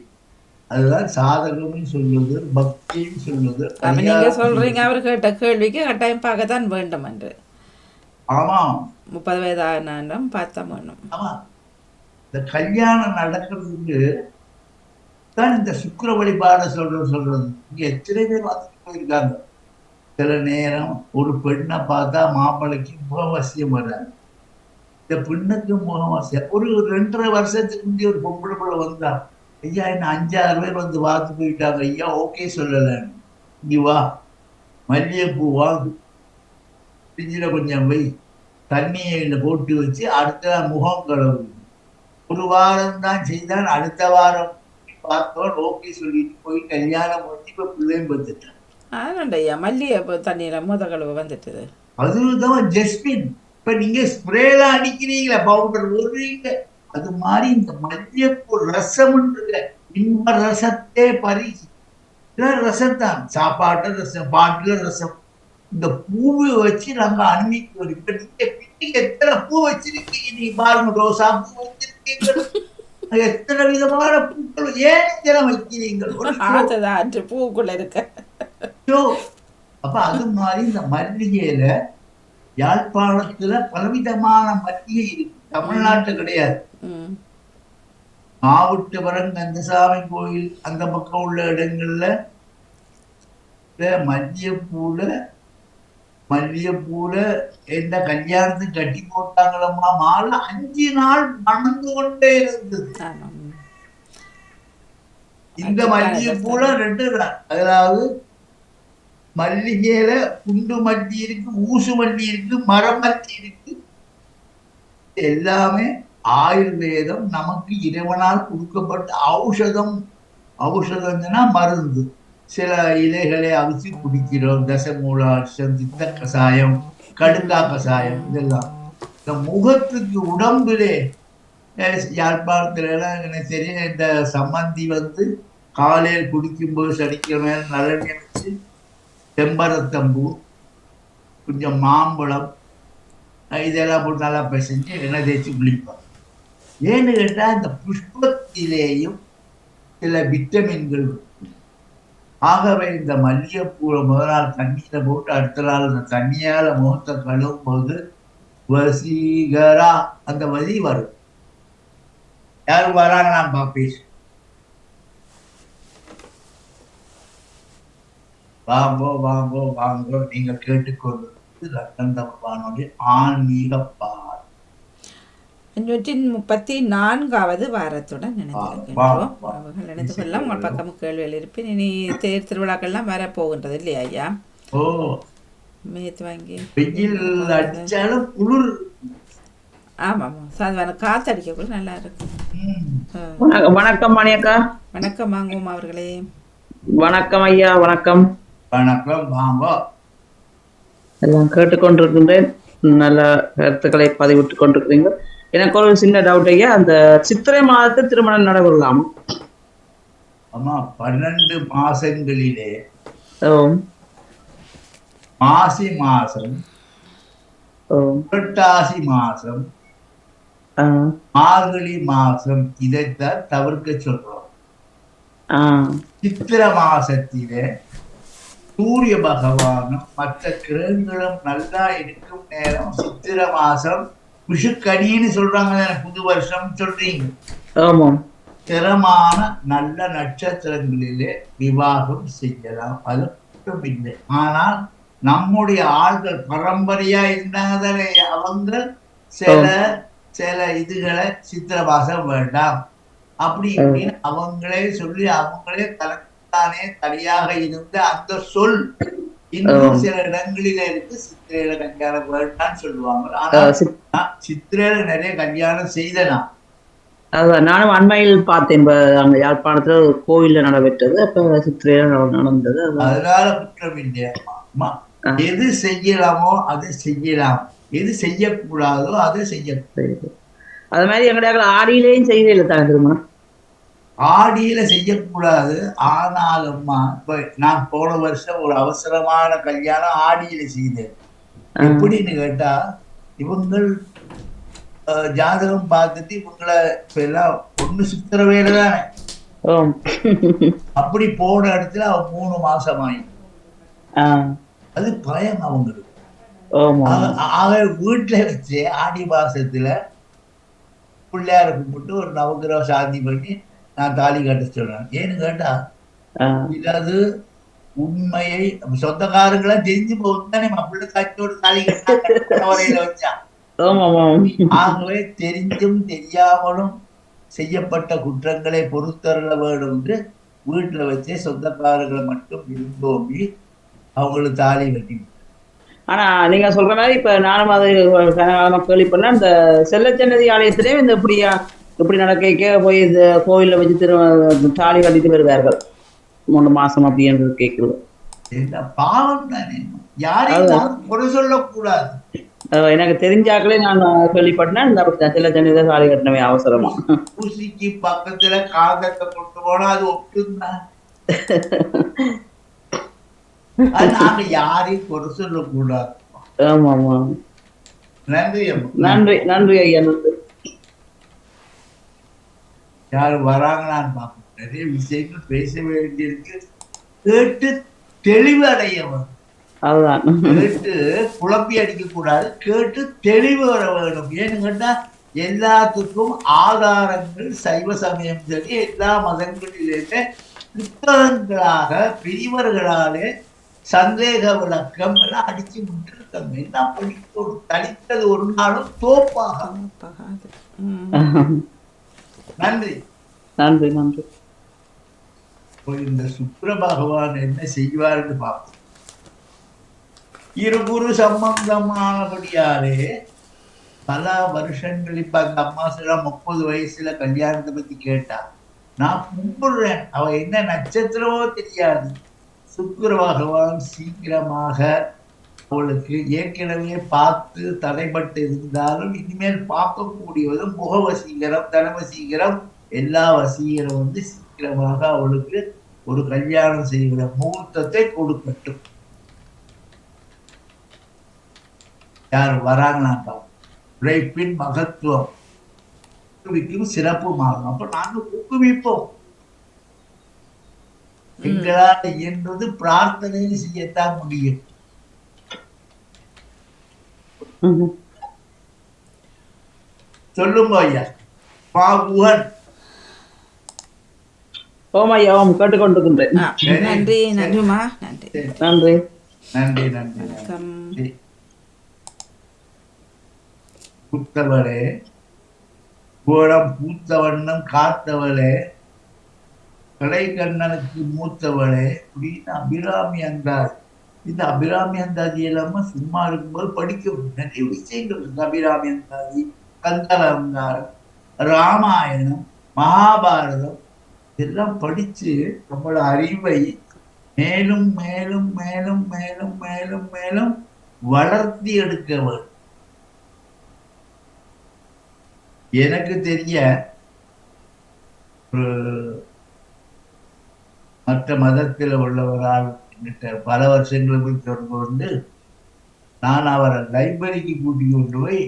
B: அதுதான் சாதகம்னு சொல்லுது, பக்தின்னு சொல்லுது.
A: நீங்க சொல்றீங்க அவர் கேட்ட கேள்விக்கு கட்டாயம் பார்க்கத்தான் வேண்டும் என்று.
B: ஆமா,
A: 30 வயதான பார்த்தா வேணும்.
B: ஆமா, இந்த கல்யாணம் நடக்கிறதுக்கு தான் இந்த சுக்கிர வழிபாட சொல்றது. இங்க எத்தனை பேர் பார்த்துட்டு போயிருக்காங்க. சில நேரம் ஒரு பெண்ணை பார்த்தா மாப்பிள்ளைக்கு முகவசியம் வராது, இந்த பெண்ணுக்கு முகவசியம். ஒரு 2.5 வருஷத்துக்கு முந்தைய ஒரு பொம்பளை பிள்ளை வந்தா, ஐயா என்ன 5-6 பேர் வந்து பார்த்து போயிட்டாங்க, ஐயா ஓகே சொல்லலன்னு. இங்க வா, மல்லிகைப்பூ வாங்கு, ஃப்ரிட்ஜில் கொஞ்சம் வை, தண்ணியை போட்டு வச்சு அடுத்த முகம் கழுவு. ஒரு வாரம் தான் செய்தான், அடுத்த வாரம் பார்த்தோம் ஓகே சொல்லிட்டு போய் கல்யாணம் பண்ணி இப்ப பிள்ளையும் பார்த்துட்டான்.
A: ஆனாண்டையா மல்லிகை தண்ணியில முத கழுவு வந்துட்டுது.
B: அதுதான் ஜஸ்மின். இப்ப நீங்க ஸ்ப்ரேலாம் அடிக்கிறீங்களா, பவுடர் போடுறீங்க, அது மாதிரி இந்த மல்லிகைப்பூ ரசம் இன்ப ரசத்தே பரிசு. ரசத்தான், சாப்பாட்டு ரசம், பாட்டுல ரசம். இந்த பூவை வச்சு நாங்க அனுமதிக்கிறோம். இப்ப நீங்க எத்தனை பூ வச்சிருக்கீங்க, நீ பாருங்க, ரோசா பூ வச்சிருக்கீங்க, எத்தனை விதமான பூக்கள், ஏன் இதெல்லாம் வைக்கிறீங்க
A: பூக்குள்ள இருக்க.
B: அப்ப அது மாதிரி இந்த மல்லிகையில யாழ்ப்பாணத்துல பலவிதமான மல்லிகை இருக்கு, தமிழ்நாட்டுல கிடையாது. மாவட்டபுரம் கந்தசாமி கோயில் அந்த பக்கம் உள்ள இடங்கள்ல மல்லிகைப்பூல மல்லிகைப்பூல என்ன கல்யாணத்துக்கு கட்டி போட்டாங்களம்மா, மாலை 5 நாள் மணந்து கொண்டே இருந்தது.
A: ஆமாம்.
B: இந்த
A: அதுக்கான
B: மல்லிகைப்பூல 2 நாள், அதாவது மல்லிகையில குண்டு மல்லி இருக்கு, ஊசு மல்லி இருக்கு, மரம் மல்லி இருக்கு. எல்லாமே ஆயுர்வேதம் நமக்கு இறைவனால் கொடுக்கப்பட்ட ஔஷதம். ஔஷதம்னா மருந்து. சில இலைகளை அவிச்சு குடிக்கிறோம், தசமூலாட்சம், சித்த கசாயம், கடுங்கா கசாயம், இதெல்லாம் இந்த முகத்துக்கு உடம்புலே. யாழ்ப்பாணத்துல எல்லாம் எனக்கு தெரியும், இந்த சம்மந்தி காலையில் குடிக்கும்போது சனிக்கிழமை நல்லெண்ணெய் வச்சு செம்பரத்தம்பூ, கொஞ்சம் மாம்பழம், இதெல்லாம் போட்டு நல்லா பிசைஞ்சு எண்ணெய் தேய்ச்சி குளிப்பாங்க. ஏன்னு கேட்டா இந்த புஷ்பத்திலேயும் சில விட்டமின்கள் இருக்கு. ஆகவே இந்த மல்லிகைப்பூவை முதல் நாள் தண்ணியில போட்டு அடுத்த நாள் இந்த தண்ணியால முகத்தை கழுவும் போது வசீகரா அந்த வழி வரும். யாரும் வராங்க, நான் பாப்பேன். வாங்கோ வாங்கோ வாங்கோ, நீங்கள் கேட்டுக்கொள்வது ரத்தந்தம் வானொலி ஆன்மீக பார்.
A: 534வது வாரத்துடன் நினைந்திருக்கின்றோம். அவர்கள் நினைத்து கொள்ளலாம். உங்கள் பக்கம் கேள்விகள் இருப்பேன். இனி தேர் திருவிழாக்கள்லாம் வர போகின்றது இல்லையா ஐயா?
B: ஓ,
A: மேத்து வாங்கி
B: வெயில் அடிச்சாலும் குளிர்.
A: ஆமாம், சாதாரண காத்தடிக்கக்குள்ள நல்லா இருக்கும்.
F: வணக்கம் மணியக்கா.
A: வணக்கம் வாங்குவோம் அவர்களே.
F: வணக்கம் ஐயா. வணக்கம்.
B: வணக்கம், வாங்கோ.
F: எல்லாம் கேட்டுக்கொண்டிருக்கின்றேன். நல்ல கருத்துக்களை பதிவிட்டுக் கொண்டிருக்கிறீங்க. எனக்கு ஒரு சின்ன டவுட் ஐயா, அந்த சித்திரை மாதத்தில் திருமணம் நடைபெறலாம்?
B: ஆமா, 12 மாசங்களிலே
F: ஓம்
B: மாசி மாசம்,
F: ஓம்
B: புரட்டாசி மாசம், மார்கழி மாசம், இதைத்தான் தவிர்க்க சொல்றோம். சித்திர மாசத்திலே சூரிய பகவானும் மற்ற கிரகங்களும் நல்லா இருக்கும் நேரம். சித்திர மாசம் விஷுக்கணின்னு சொல்றாங்க, புது வருஷம் சொல்றீங்க. திறமான நல்ல நட்சத்திரங்களிலே விவாகம் செய்யலாம், அது மட்டும் இல்லை. ஆனால் நம்முடைய ஆள்கள் பரம்பரையா இருந்தாங்க, அவங்க சில சில இதுகளை சித்திர மாசம் வேண்டாம் அப்படி இப்படின்னு அவங்களே சொல்லி அவங்களே தனக்குத்தானே தனியாக இருந்த அந்த சொல் இன்னும் சில இடங்களில இருக்கு. சித்திரையில கல்யாணம் வேண்டாம்னு சொல்லுவாங்க. ஆனா சித்திரையில நிறைய கல்யாணம் செய்தனா.
F: நானும் அண்மையில் பார்த்தேன், அங்க யாழ்ப்பாணத்துல ஒரு கோவில்ல நடைபெற்றது. அப்ப சித்திரையில நடந்தது.
B: அதனால குற்றம் இல்லையா? எது செய்யலாமோ அதை செய்யலாம், எது செய்யக்கூடாதோ அதை செய்யக்கூடாது.
F: அது மாதிரி எங்கடைய ஆடியிலையும் செய்யல தான் திருமணம்.
B: ஆடியில செய்யக்கூடாது. ஆனாலும்மா இப்ப நான் போன வருஷம் ஒரு அவசரமான கல்யாணம் ஆடியில செய்தேன். எப்படின்னு கேட்டா, இவங்கள் ஜாதகம் பார்த்துட்டு இவங்களை இப்ப எல்லாம் ஒண்ணு சித்திர வேலை தானே. அப்படி போன இடத்துல அவன் 3 மாசம் ஆகி, அது பயம் அவங்களுக்கு. ஆக வீட்டுல வச்சு ஆடி மாசத்துல பிள்ளையார கும்பிட்டு ஒரு நவகிரக சாந்தி பண்ணி நான் தாலி கட்ட சொல்றேன். ஏன்னு கேட்டா, இதாவது உண்மையை சொந்தக்காரங்களா தெரிஞ்சு போகுதுதானே. பிள்ளை காட்சியோட தாலி கட்ட வரையில வச்சான். ஆகவே தெரிஞ்சும் தெரியாமலும் செய்யப்பட்ட குற்றங்களை பொறுத்தருள வேண்டும் என்று வீட்டுல வச்சே சொந்தக்காரர்களை மட்டும் விரும்பி அவங்களுக்கு தாலி கட்டி.
F: ஆனா நீங்க சொல்ற மாதிரி இப்ப நானும் அது கேள்வி பண்ண, இந்த செல்லச்சன்னதி ஆலயத்திலேயும் இந்த இப்படி நடக்க போய் இந்த கோவில்ல வச்சு தாலி கட்டிட்டு வருவார்கள் 3 மாசம் அப்படின்றது கேட்குறது.
B: பாவம் தானே, யாரையும் குறை சொல்லக்கூடாது.
F: எனக்கு தெரிஞ்சாக்களே நான் கேள்விப்பட்டேன், இந்த செல்லச்சன்னதி தாலி கட்டினவே அவசரமா.
B: ஊசிக்கு பக்கத்துல காகத்தை கொண்டு போனா அது ஒட்டுந்தான். நாங்க யாரையும் குறை சொல்லக்கூடாது.
F: ஆமா ஆமா.
B: நன்றி
F: நன்றி நன்றி ஐயா. நன்றி.
B: யாரும் வராங்களான்னு பார்ப்போம். நிறைய விஷயங்கள் பேச வேண்டியிருக்கு. கேட்டு தெளிவு அடையவன்.
F: அதுதான்,
B: கேட்டு குழப்பி அடிக்க கூடாது, கேட்டு தெளிவு வர வேணும். ஏன்னு கேட்டா, எல்லாத்துக்கும் ஆதாரங்கள் சைவ சமயம் சரி எல்லா மதங்களிலுமே புத்தகங்களாக பெரியவர்களாலே சந்தேக விளக்கம் எல்லாம் அடிச்சு விட்டுருக்காங்க. என்ன படிக்கணும், தனித்தது ஒரு நாளும் தோப்பாக.
A: தோப்பாகாது. ம்.
B: நன்றி.
F: நன்றி நன்றி.
B: இப்போ இந்த சுக்கிர பகவான் என்ன செய்வார்னு பார்ப்போம். இருகுரு சம்பந்தமானபடியாலே பல வருஷங்கள், இப்ப அந்த அம்மா சொல்ல 30 வயசுல கல்யாணத்தை பத்தி கேட்டா, நான் கும்பிடுறேன். அவ என்ன நட்சத்திரமோ தெரியாது. சுக்கிர பகவான் சீக்கிரமாக அவளுக்கு ஏற்கனவே பார்த்து தடைப்பட்டு இருந்தாலும் இனிமேல் பார்க்கக்கூடியது முக வசீகரம், தன வசீகரம், எல்லா வசீகரம் வந்து சீக்கிரமாக அவளுக்கு ஒரு கல்யாணம் செய்கிற முகூர்த்தத்தை கொடுக்கட்டும். யார் வராங்களாப்பா? உழைப்பின் மகத்துவம் ஊக்குவிக்கும் சிறப்புமாகும். அப்ப நாங்க ஊக்குவிப்போம். எங்களால் இயன்றது பிரார்த்தனை செய்யத்தான் முடியும். சொல்லுங்க ஐயா. பாகுவன்.
F: ஓம் ஐயா, ஓம் கேட்டுக்கொண்டிருக்கின்றேன்.
A: நன்றி நன்றிமா. நன்றி
F: நன்றி
B: நன்றி நன்றி.
A: வணக்கம்.
B: பூத்தவளே, கோடம் பூத்த வண்ணம் காத்தவளே, கலைக்கண்ணனுக்கு மூத்தவளே அப்படின்னு அபிராமி அந்தாதி. இந்த அபிராமி அந்தாதி எல்லாம சும்மா இருக்கும்போது படிக்கணும். நிறைய விஷயங்கள் இருக்கு. அபிராமி அந்தாதி, கந்தலங்காரம், ராமாயணம், மகாபாரதம் இதெல்லாம் படிச்சு நம்மளோட அறிவை மேலும் மேலும் மேலும் மேலும் மேலும் மேலும் வளர்த்தி எடுக்க வேண்டும். எனக்கு தெரிய ஒரு மற்ற மதத்தில் உள்ளவரால் பல வருஷங்களுக்கு தொடர்பு கொண்டு நான் அவரை லைப்ரரிக்கு கூட்டிக் கொண்டு போய்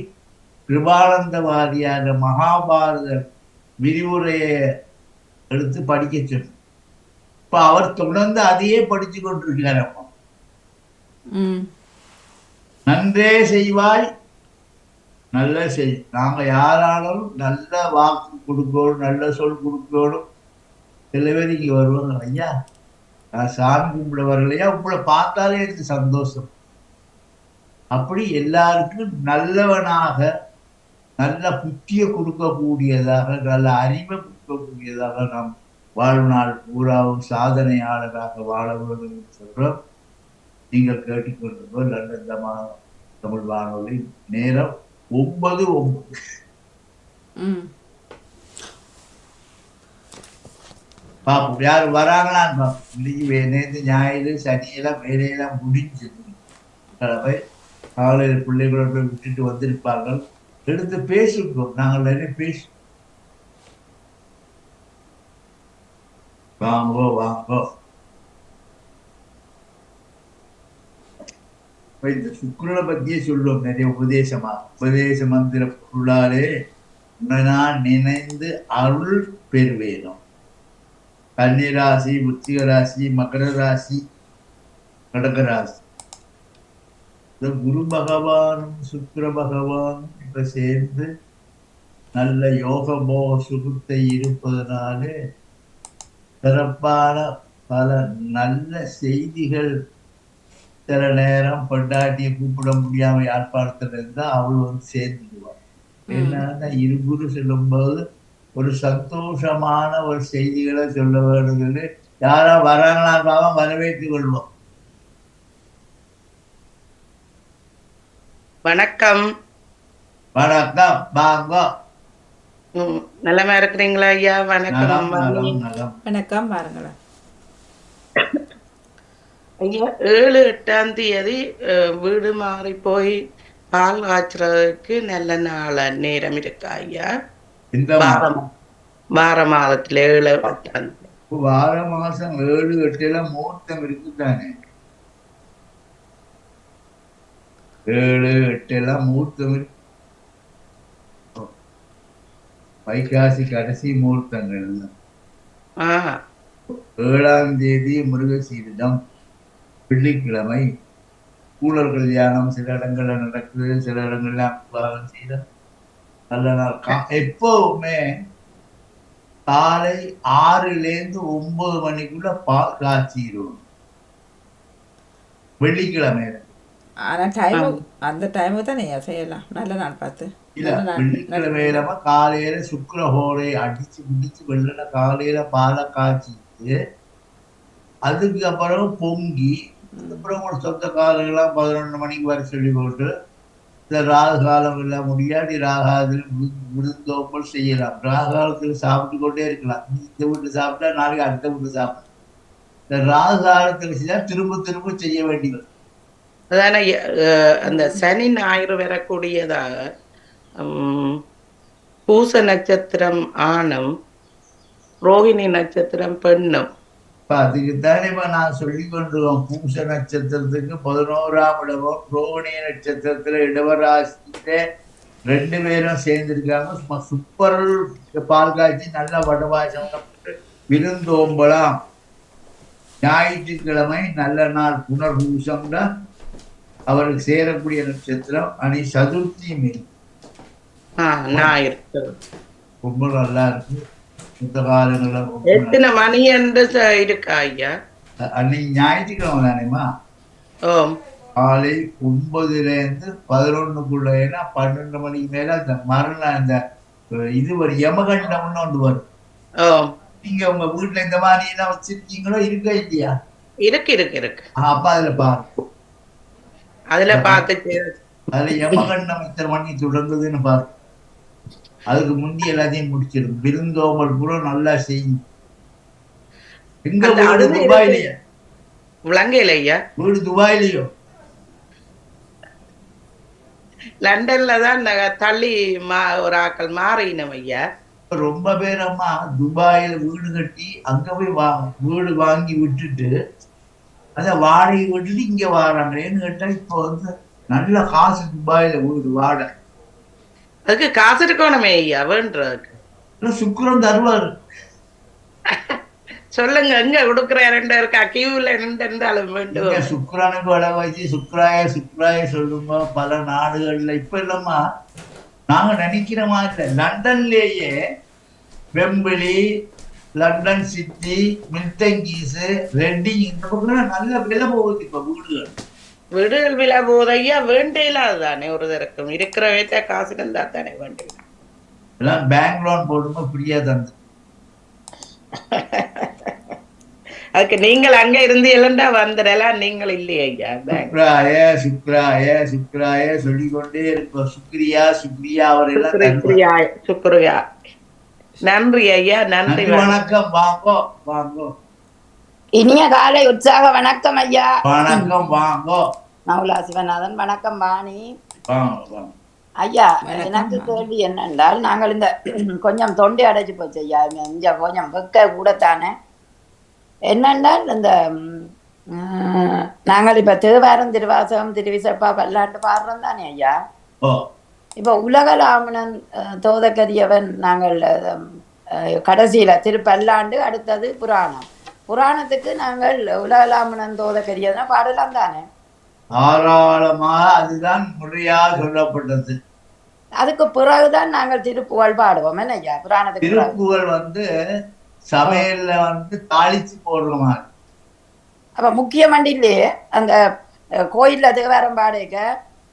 B: கிருபானந்தவாதியான மகாபாரத விரிவுரையை எடுத்து படிக்க சொன்னேன். இப்ப அவர் தொடர்ந்து அதையே படிச்சு கொண்டிருக்கிறார். நன்றே செய்வாய் நல்ல செய். நாங்க யாராலும் நல்ல வாக்கு கொடுக்கணும், நல்ல சொல் கொடுக்கணும். சில பேர் இங்க வருவாங்க, ஐயா நான் சாமி கும்பிட வரலையா, உங்களை பார்த்தாலே எனக்கு சந்தோஷம். அப்படி எல்லாருக்கும் நல்லவனாக, நல்ல புத்திய கொடுக்கக்கூடியதாக, நல்ல அறிவை கொடுக்கக்கூடியதாக நாம் வாழ்நாள் பூராவும் சாதனையாளராக வாழ வேண்டும் என்று சொல்றோம். நீங்கள் கேட்டுக்கொண்டிருப்போம் நல்லதமான தமிழ் வானொலி. நேரம் 9:09. பாப்போம் யாரு வராங்களான்னு பார்ப்போம். இன்னைக்கு நேற்று ஞாயிறு சனியெல்லாம் வேலையெல்லாம் முடிஞ்சது. காலையில் பிள்ளைகளோட விட்டுட்டு வந்திருப்பார்கள். எடுத்து பேசிருக்கோம். நாங்கள் நிறைய பேசி வாங்கோ வாங்கோ. இந்த சுக்கிரனை பத்தியே சொல்லுவோம் நிறைய உபதேசமா. உபதேச மந்திர பொருளாலே நான் நினைந்து அருள் பெறுவேனும். கன்னிராசி, விருச்சிக ராசி, மகர ராசி, கடகராசி, குரு பகவானும் சுக்கிர பகவானும் இப்ப சேர்ந்து நல்ல யோக போக சுகத்தை இருப்பதனாலே சிறப்பான பல நல்ல செய்திகள். சில நேரம் பொண்டாட்டியை கூப்பிட முடியாம யாழ்ப்பாணத்துல இருந்தா அவள் வந்து சேர்ந்துடுவாள். என்னன்னா இருகுரு சொல்லும்போது ஒரு சந்தோஷமான ஒரு செய்திகளை சொல்ல வேணும்னு யாரா வராங்களாம் வரவேற்றுக் கொள்வோம்.
G: வணக்கம்.
B: வணக்கம் வாங்க.
G: நலமா இருக்கிறீங்களா ஐயா? வணக்கம்.
A: வணக்கம். வாருங்களா
G: ஐயா, 7-8ஆம் தேதி வீடு மாறி போய் பால் காய்ச்சறதுக்கு நல்ல நாள் நேரம் இருக்கா ஐயா? வார மாதத்துல 7-8.
B: வார மாசம் 7-8 முகூர்த்தம் இருக்குதானே. 7-8 முகூர்த்தம் இருக்கு. வைகாசி கடைசி முகூர்த்தங்கள். 7ஆம் தேதி முருகசீரிடம் வெள்ளிக்கிழமை கூலர் கல்யாணம் சில இடங்கள்ல நடக்குது, சில இடங்கள்ல அனுபவம் செய்த நல்ல நாள். எப்பவுமே காலை 6 to 9 மணிக்குள்ள பால் காய்ச்சிடும். வெள்ளிக்கிழமை.
A: ஆனா டைம் அந்த டைமுக்கு தான் நீங்க செய்யலாம், நல்ல நாள் பார்த்து.
B: இல்ல
A: நல்ல நாள்
B: வெள்ளிக்கிழமையிலமா காலையில சுக்கிரஹோரை அடிச்சு முடிச்சு வெள்ளன காலையில பாலை காய்ச்சிட்டு அதுக்கப்புறம் பொங்கி அதுக்கப்புறம் ஒரு சொந்தக்காரங்களாம் 11 மணிக்கு வர சொல்லி போட்டு இந்த ராகு காலம் எல்லாம் முடியாடி ராகாதில் விருந்தோம்பல் செய்யலாம். ராகு காலத்தில் சாப்பிட்டு கொண்டே இருக்கலாம். இந்த வீட்டு சாப்பிட்டா நாளைக்கு அடுத்த வீட்டு சாப்பிடலாம். இந்த ராகு காலத்தில் செஞ்சா திரும்ப திரும்ப செய்ய வேண்டியது.
G: அதான அந்த சனி ஞாயிறு வரக்கூடியதாக பூச நட்சத்திரம் ஆணும் ரோகிணி நட்சத்திரம் பெண்ணும்.
B: அதுக்குத்தானே நான் சொல்லி கொண்டிருக்கோம். பூச நட்சத்திரத்துக்கு 11ஆம் இடமும் ரோகிணி நட்சத்திரத்துல இடவராசிட்டு 2 பேரும் சேர்ந்திருக்காங்க. சூப்பர் பால் காய்ச்சி நல்ல வடவாசம் விருந்தோம்பலாம். ஞாயிற்றுக்கிழமை நல்ல நாள் புனர்பூசம் தான் அவருக்கு சேரக்கூடிய நட்சத்திரம். அணி சதுர்த்தி மீன்
G: ஞாயிறு
B: ரொம்ப நல்லா இருக்கு. இந்த காலங்கள்ல
G: எத்தனை மணி என்று இருக்கா ஐயா?
B: அன்னைக்கு ஞாயிற்றுக்கிழமை தானேம்மா. காலை 9 to 11 ஏன்னா 12 மணிக்கு மேல அந்த மரண அந்த இது ஒரு யமகண்டம்னு ஒன்று வரும். நீங்க உங்க வீட்டுல இந்த மாதிரி எல்லாம் வச்சிருக்கீங்களோ? இருக்கா இல்லையா?
G: இருக்கு.
B: அப்ப அதுல பாருங்க,
G: அதுல பார்த்து
B: அதுல யமகண்டம் இத்தனை மணி தொடங்குதுன்னு பாருங்க. அதுக்கு முந்தி எல்லாத்தையும் முடிச்சிடும். விருந்தோம்பல் கூட நல்லா செய்யும். எங்க வீடு துபாயிலையா?
G: விளங்கையில ஐயா
B: வீடு துபாயிலையோ?
G: லண்டன்ல தான் தள்ளி ஒரு ஆக்கள் மாறினோம் ஐயா.
B: ரொம்ப பேர் அம்மா துபாயில வீடு கட்டி அங்க போய் வீடு வாங்கி விட்டுட்டு அத வாடகை விட்டுட்டு இங்க வாராங்க. ஏன்னு கேட்டா இப்போ வந்து நல்ல காசு துபாயில வீடு வாடகை.
G: அதுக்கு காசு இருக்கணுமே ஐயா வேண்டதுக்கு.
B: சுக்கிரன் தருவாரு.
G: சொல்லுங்க எங்க கொடுக்குறாருண்டா இருக்கா கியூல இருந்தாலும் வேண்டும்.
B: சுக்கிரனுக்கு விட வச்சு சுக்ராய சொல்லுங்க. பல நாடுகள்ல இப்ப இல்லம்மா நாங்க நினைக்கிற மாதிரி லண்டன்லேயே Wembley, London city, Milton Keynes, Reading இந்த பக்கம் நல்ல விலை போகுது. இப்ப வீடுகள்
G: விலை போகுது ஐயா. வேண்டியலாதானே ஒரு தரக்கும் இருக்கிற வேத்த காசு இருந்தா தானே வேண்டியலாம்.
B: எல்லாம் பேங்க் லோன் போடுங்க ஃப்ரீயா தந்து.
G: அதுக்கு நீங்கள் அங்க இருந்து இல்லண்டா வந்துடலாம். நீங்கள் இல்லையா ஐயா?
B: சுக்ராய சொல்லிக்கொண்டே இருப்போம். சுக்ரியா
G: சுக்ரியா. நன்றி ஐயா, நன்றி.
B: வணக்கம். வாங்கோ.
H: இனிய காலை உற்சாக வணக்கம் ஐயா.
B: வணக்கம். வாங்கோ.
H: மௌலா சிவநாதன். வணக்கம் வாணி.
B: வாங்க.
H: ஐயா, எனக்கு கேள்வி என்னென்றால், நாங்கள் இந்த கொஞ்சம் தொண்டை அடைச்சு போச்சு ஐயா. இங்க கொஞ்சம் வெக்க கூடத்தானே. என்னென்றால் இந்த நாங்கள் இப்ப தேவாரம், திருவாசகம், திருவிசப்பா, பல்லாண்டு பாடுறோம் தானே ஐயா. இப்ப உலகலாமணன் தோதகரியவன் நாங்கள் கடைசியில திருப்பல்லாண்டு, அடுத்தது புராணத்துக்கு நாங்கள் உலகலாமணன் தோதகரியவன் பாடலாம் தானே.
B: தாராளமாக அதுதான் முறையா சொல்லப்பட்டது.
H: அதுக்கு பிறகுதான் நாங்கள் திருப்புகழ் பாடுவோம். என்ன ஐயா? புராணத்துக்கு
B: திருப்புகழ் வந்து சமையல்ல வந்து தாளிச்சு போடுற மாதிரி.
H: அப்ப முக்கியமண்டி இல்லையே அந்த கோயில்ல தேவாரம் பாடுக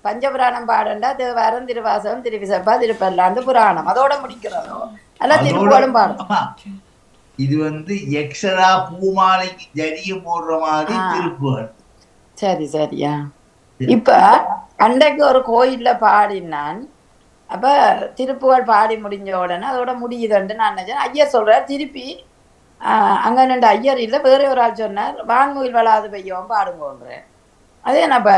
H: பஞ்சபுராணம் பாடண்டா தேவாரம், திருவாசகம், திருவிசப்பா, திருப்பல்லாண்டு, புராணம் அதோட முடிக்கிறதோ அல்ல திருப்புகழும் பாடும்.
B: இது வந்து எக்ஸ்ட்ரா பூமாலைக்கு ஜரிய போடுற மாதிரி திருப்புகழ்.
H: சரியா. இப்ப அன்றைக்கு ஒரு கோயில்ல பாடினான். அப்ப திருப்புகழ் பாடி முடிஞ்ச உடனே அதோட முடியுதுன்ட்டு நான் நினைச்சேன். ஐயர் சொல்றார் திருப்பி அங்க நின்று ஐயர் இல்லை வேற ஒரு ஆள் சொன்னார் வான்முகில் வளாது பெய்யவும் பாடுங்கன்றேன். அதே நம்ம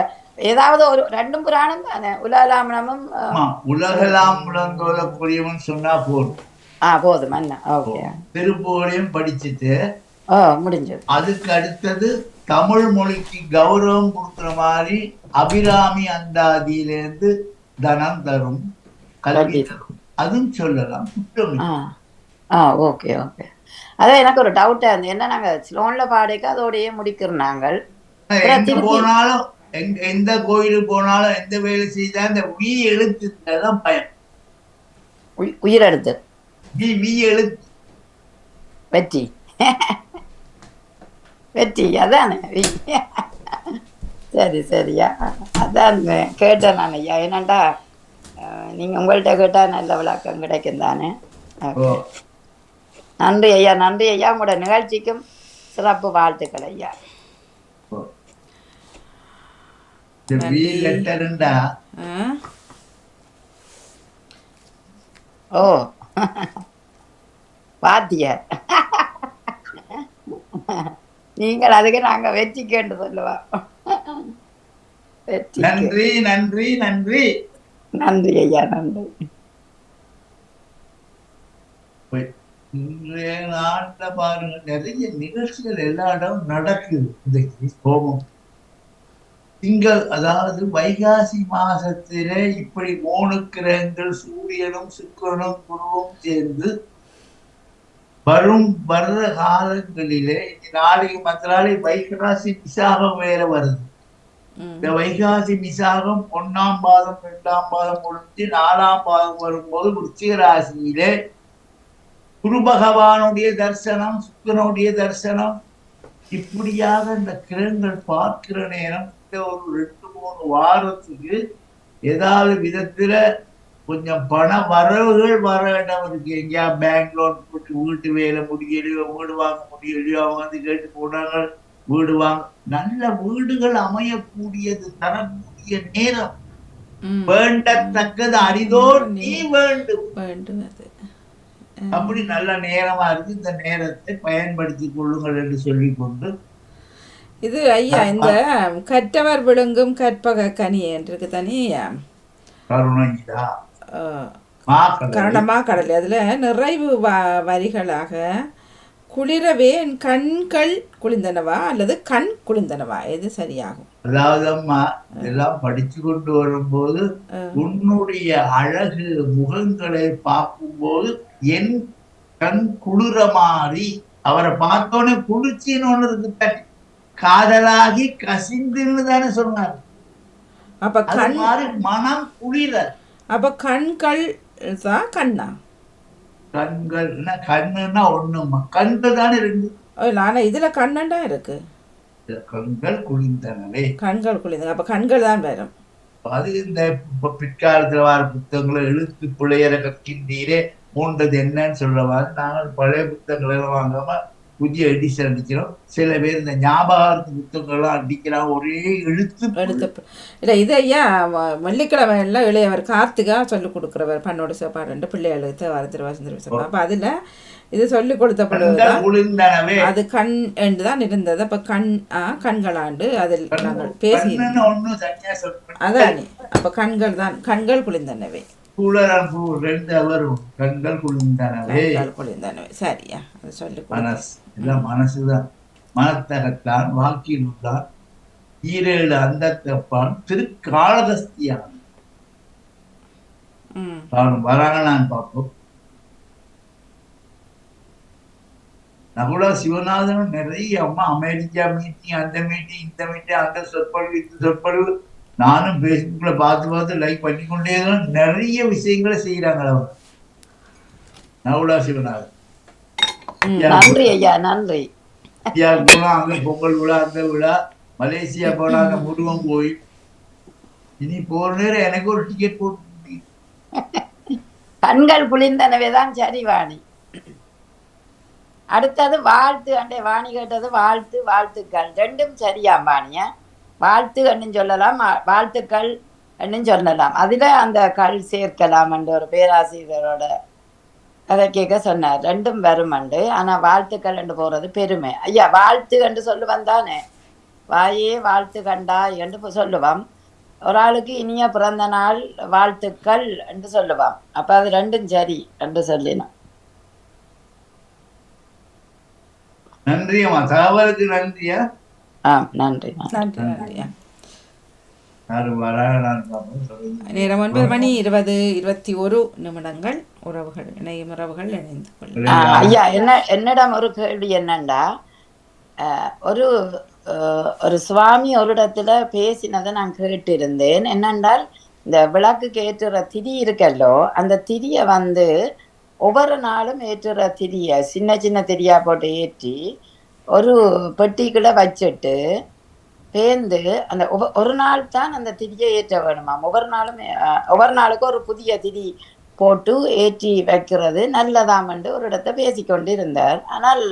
H: ஏதாவது ஒரு 2 புராணம் தானே. உலகலாமணமும்
B: உலகலாமணம் சொன்னா போதும்.
H: போதும் என்ன. ஓகே.
B: திருப்புகழையும் படிச்சுட்டு
H: முடிஞ்சது.
B: அதுக்கு அடுத்தது தமிழ் மொழிக்கு கௌரவம் கொடுக்குற மாதிரி அபிராமி அந்தாதியிலேருந்து தனம் தரும், கல்வி தரும், அதுவும் சொல்லலாம்.
H: ஓகே. அதான் எனக்கு ஒரு டவுட்டா இருந்து என்ன, நாங்க ஸ்லோன்ல பாடிக்க அதோடய முடிக்கிறோம். நாங்கள்
B: போனாலும் எந்த கோயிலுக்கு போனாலும் எந்த வேலை செய்தா இந்த உயிர் எழுத்துதான் பயம்.
H: உயிரெழுத்து
B: எழுத்து
H: வெற்றி அதானே. சரி சரியா, அதான் கேட்டேன் நான் ஐயா. என்னண்டா நீங்க உங்கள்கிட்ட கேட்டா நல்ல விளக்கம் கிடைக்கும் தானே.
B: ஓ
H: நன்றி ஐயா, நன்றி ஐயா. உங்களோட நிகழ்ச்சிக்கும் சிறப்பு வாழ்த்துக்கள் ஐயா.
B: ஓ. இந்த
A: நன்றி.
B: வீல் லெட்டர்ண்டா
A: ஆ?
H: ஓ வாத்தியார் நீங்கள் அதுக்கு நாங்க வெற்றிக்கேண்டு சொல்லுவோம். வெற்றிக்கு
B: நன்றி நன்றி நன்றி.
H: நன்றி ஐயா, நன்றி.
B: இன்றைய நாட்டுல பாருங்க நிறைய நிகழ்ச்சிகள் எல்லா இடமும் நடக்குது. இன்றைக்கு கோபம் திங்கள், அதாவது வைகாசி மாசத்திலே இப்படி 3 கிரகங்கள் சூரியனும் சுக்கிரனும் குருவும் சேர்ந்து வர்ற காலங்களிலே நாளைக்கு மற்ற நாளைக்கு வைகாசி விசாகம் வேற வருது. இந்த வைகாசி விசாகம் 1ஆம் பாதம் 2ஆம் பாதம் முடிஞ்சு 4ஆம் பாதம் வரும்போது விருச்சிக ராசியிலே குரு பகவானுடைய தரிசனம், சுக்கிரனுடைய தரிசனம், இப்படியாக இந்த கிரகங்கள் பார்க்கிற நேரம் ஒரு 2-3 வாரத்துக்கு ஏதாவது விதத்துல கொஞ்சம் பண வரவுகள் வர இடம் இருக்கு. எங்கேயா பேங்க் லோன் போட்டு வீட்டு வேலை முடியலையோ, வீடு வாங்க முடியலையோ, அவங்க வந்து கேட்டு போனாங்க வீடு வாங்க, நல்ல வீடுகள் அமையக்கூடியது தரக்கூடிய நேரம். வேண்டத்தக்கது அரிதோ நீ வேண்டும். அப்படி நல்ல நேரமா இருக்கு. இந்த நேரத்தை பயன்படுத்தி கொள்ளுங்கள் என்று சொல்லிக் கொண்டு
A: இது ஐயா இந்த கற்றவர் விழுங்கும் கற்பக கனி என்று தானே
B: கருணைதா
A: கருணமா கடலை, அதுல நிறைவு வரிகளாக குளிரவே என் கண்கள் குளிர்ந்தனவா அல்லது கண் குளிர்ந்தனவா, எது சரியாகும்?
B: அதாவது அம்மா இதெல்லாம் படிச்சு கொண்டு வரும்போது உன்னுடைய அழகு முகங்களை பார்க்கும்போது என் கண் குளிர மாறி, அவரை பார்த்தோன்னே குளிர்ச்சின்னு ஒண்ணு இருக்கு, காதலாகி கசிந்துன்னு தானே சொன்னார்.
A: அப்ப கண்
B: மாதிரி மனம் குளிர.
A: அப்ப கண்கள் தான் கண்ணா?
B: கண்கள் கண்ணுன்னா ஒண்ணுமா, கண்கள் தானே ரெண்டு.
A: நானே இதுல கண்ணண்டா இருக்கு.
B: கண்கள் குளிர்ந்தனவே,
A: கண்கள் குளிர்ந்த, அப்ப கண்கள் தான் வரும்.
B: அது இந்த பிற்காலத்துல வர புத்தகங்களை எழுத்து பிள்ளையரை கற்கின்றீரே மூன்றது என்னன்னு சொல்றவாறு நாங்கள் பழைய புத்தகங்களை வாங்காம புதிய எடிஷன் அடிக்கிறோம். சில பேர் இந்த ஞாபகார்த்த புத்தகங்கள்லாம் அடிக்கிறான், ஒரே எழுத்து
A: இல்லை. இது ஐயா வெள்ளிக்கிழமை எல்லாம் இளையவர் கார்த்திகா சொல்லிக் கொடுக்குறவர் பண்ணோட சாப்பாடு 2 பிள்ளைகள் திருவாசந்திர. அப்ப அதுல இது சொல்லிக் கொடுத்தப்படுவது அது கண் என்று தான் இருந்தது. அப்ப கண்களாண்டு அதில் நாங்கள் பேசி அதானே. அப்ப கண்கள் தான், கண்கள் குளிர்ந்தனவே.
B: கண்கள் குளிர்ந்தனவே,
A: சரியா? அது சொல்லி
B: மனசுதான், மனத்தகத்தான், வாக்கிலுள்ளான், 7 அந்தத்தப்பான், திருக்காளகஸ்தியான் வராங்க. நான் பார்ப்போம். நகுலா சிவநாதனும் நிறைய அம்மா அமெரிக்கா மீட்டிங், அந்த மீட்டிங், இந்த மீட்டிங், அந்த சொற்பொழிவு, இந்த சொற்பொழிவு, நானும் பேஸ்புக்ல பார்த்து லைக் பண்ணிக்கொண்டேதான் நிறைய விஷயங்களை செய்யறாங்க அவர். நகுலா சிவநாதன்
H: நன்றி ஐயா, நன்றி.
B: போனா அங்க பொங்கல் விழா, அந்த விழா, மலேசியா போனா அங்க முருகன் கோயில். இனி போற நேரம் எனக்கு ஒரு டிக்கெட் போட்டு.
H: கண்கள் குளிர்ந்தனவேதான். சரி வாணி, அடுத்தது வாழ்த்து. அண்டே வாணி கேட்டது வாழ்த்து, வாழ்த்துக்கள் ரெண்டும் சரியா வாணியா? வாழ்த்து என்னும் சொல்லலாம், வாழ்த்துக்கள் என்னும் சொல்லலாம். அதுல அந்த கல் சேர்க்கலாம் என்று ஒரு பேராசிரியரோட அதை கேட்க சொன்னார். ரெண்டும் வருமண்டு. ஆனா வாழ்த்துக்கள் என்று போறது பெருமை ஐயா. வாழ்த்து என்று சொல்லுவான் தானே, வாயே வாழ்த்து கண்டாய் என்று சொல்லுவான். ஒரு ஆளுக்கு இனிய பிறந்த நாள் வாழ்த்துக்கள் என்று சொல்லுவான். அப்ப அது ரெண்டும் சரி என்று சொல்லினோம்.
B: நன்றியம்மா, தகவலுக்கு நன்றியா.
H: நன்றி
A: நன்றி.
B: நேரம்
A: 9:20 உறவுகள் இணையும் உறவுகள் இணைந்து கொள்ள.
H: ஐயா என்னிடம் ஒரு கேள்வி என்னண்டா, ஒரு சுவாமி ஒரு இடத்துல பேசினதை நான் கேட்டிருந்தேன். என்னென்றால் இந்த விளக்குக்கு ஏற்றுற திரி இருக்கல்லோ, அந்த திரியை ஒவ்வொரு நாளும் ஏற்றுற திரியை சின்ன சின்ன திரியா போட்டு ஏற்றி ஒரு பெட்டிக்குள்ள வச்சுட்டு பேர்ந்து அந்த ஒரு நாள் தான் அந்த திரியை ஏற்ற வேணுமாம். ஒவ்வொரு நாளுக்கும் ஒரு புதிய திரி போட்டு ஏற்றி வைக்கிறது நல்லதாம் என்று ஒரு இடத்த பேசிக்கொண்டு இருந்தார். ஆனால்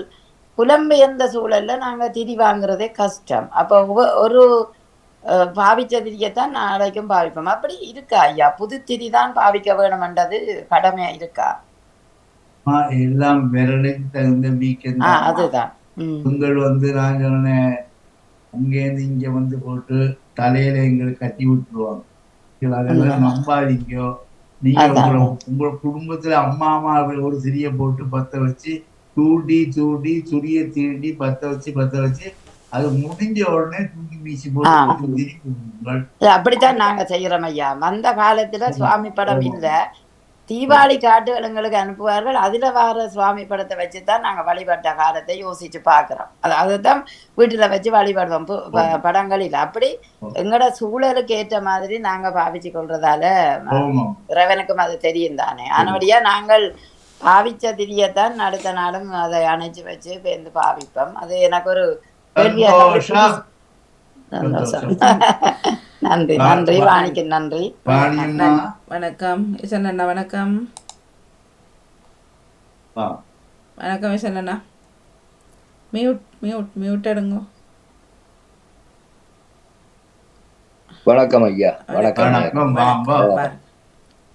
H: புலம்பெயர்ந்த சூழல்ல நாங்க திரி வாங்குறதே கஷ்டம். அப்போ ஒரு பாவிச்ச திரியத்தான் நாளைக்கும் பாவிப்போம். அப்படி இருக்கா ஐயா? புது திரி தான் பாவிக்க வேணும்ன்றது கடமையா இருக்கா?
B: எல்லாம் விரலுக்கு தகுந்த வீக்கம் தான்.
H: அதுதான்.
B: உங்கள் நான் சொன்னேன், அங்கேருந்து இங்க போட்டு தலையில எங்களுக்கு கட்டி விட்டுருவாங்க. அதெல்லாம் நம்பாதீங்கோ. நீங்க உங்களோட குடும்பத்துல அம்மா ஒரு திரிய போட்டு பத்த வச்சு தூண்டி சுரிய தீண்டி பத்த வச்சு அது முடிஞ்ச உடனே தூக்கி வீசி போட்டு
H: அப்படித்தான் நாங்க செய்யறோம் ஐயா. வந்த காலத்துல சுவாமி படம் இல்ல, தீபாவளி காட்டுகள் எங்களுக்கு அனுப்புவார்கள். அதுல வர சுவாமி படத்தை வச்சுதான் நாங்க வழிபட்ட காலத்தை யோசிச்சு பாக்குறோம். அதுதான் வீட்டுல வச்சு வழிபடுவோம். படங்கள் இல்ல. அப்படி எங்களோட சூழலுக்கு ஏற்ற மாதிரி நாங்க பாவிச்சு கொள்றதால இறைவனுக்கும் அது தெரியும் தானே. ஆனபடியா நாங்கள் பாவிச்ச திரியத்தான் அடுத்த நாளும் அதை அணைச்சு வச்சு பேருந்து பாவிப்போம். அது எனக்கு ஒரு நன்றி நன்றி வாணிக்கு நன்றி.
A: வணக்கம் இசனண்ணா. வணக்கம் வணக்கம் இசனண்ணா. மியூட் எடுங்க.
I: வணக்கம் ஐயா. வணக்கம்.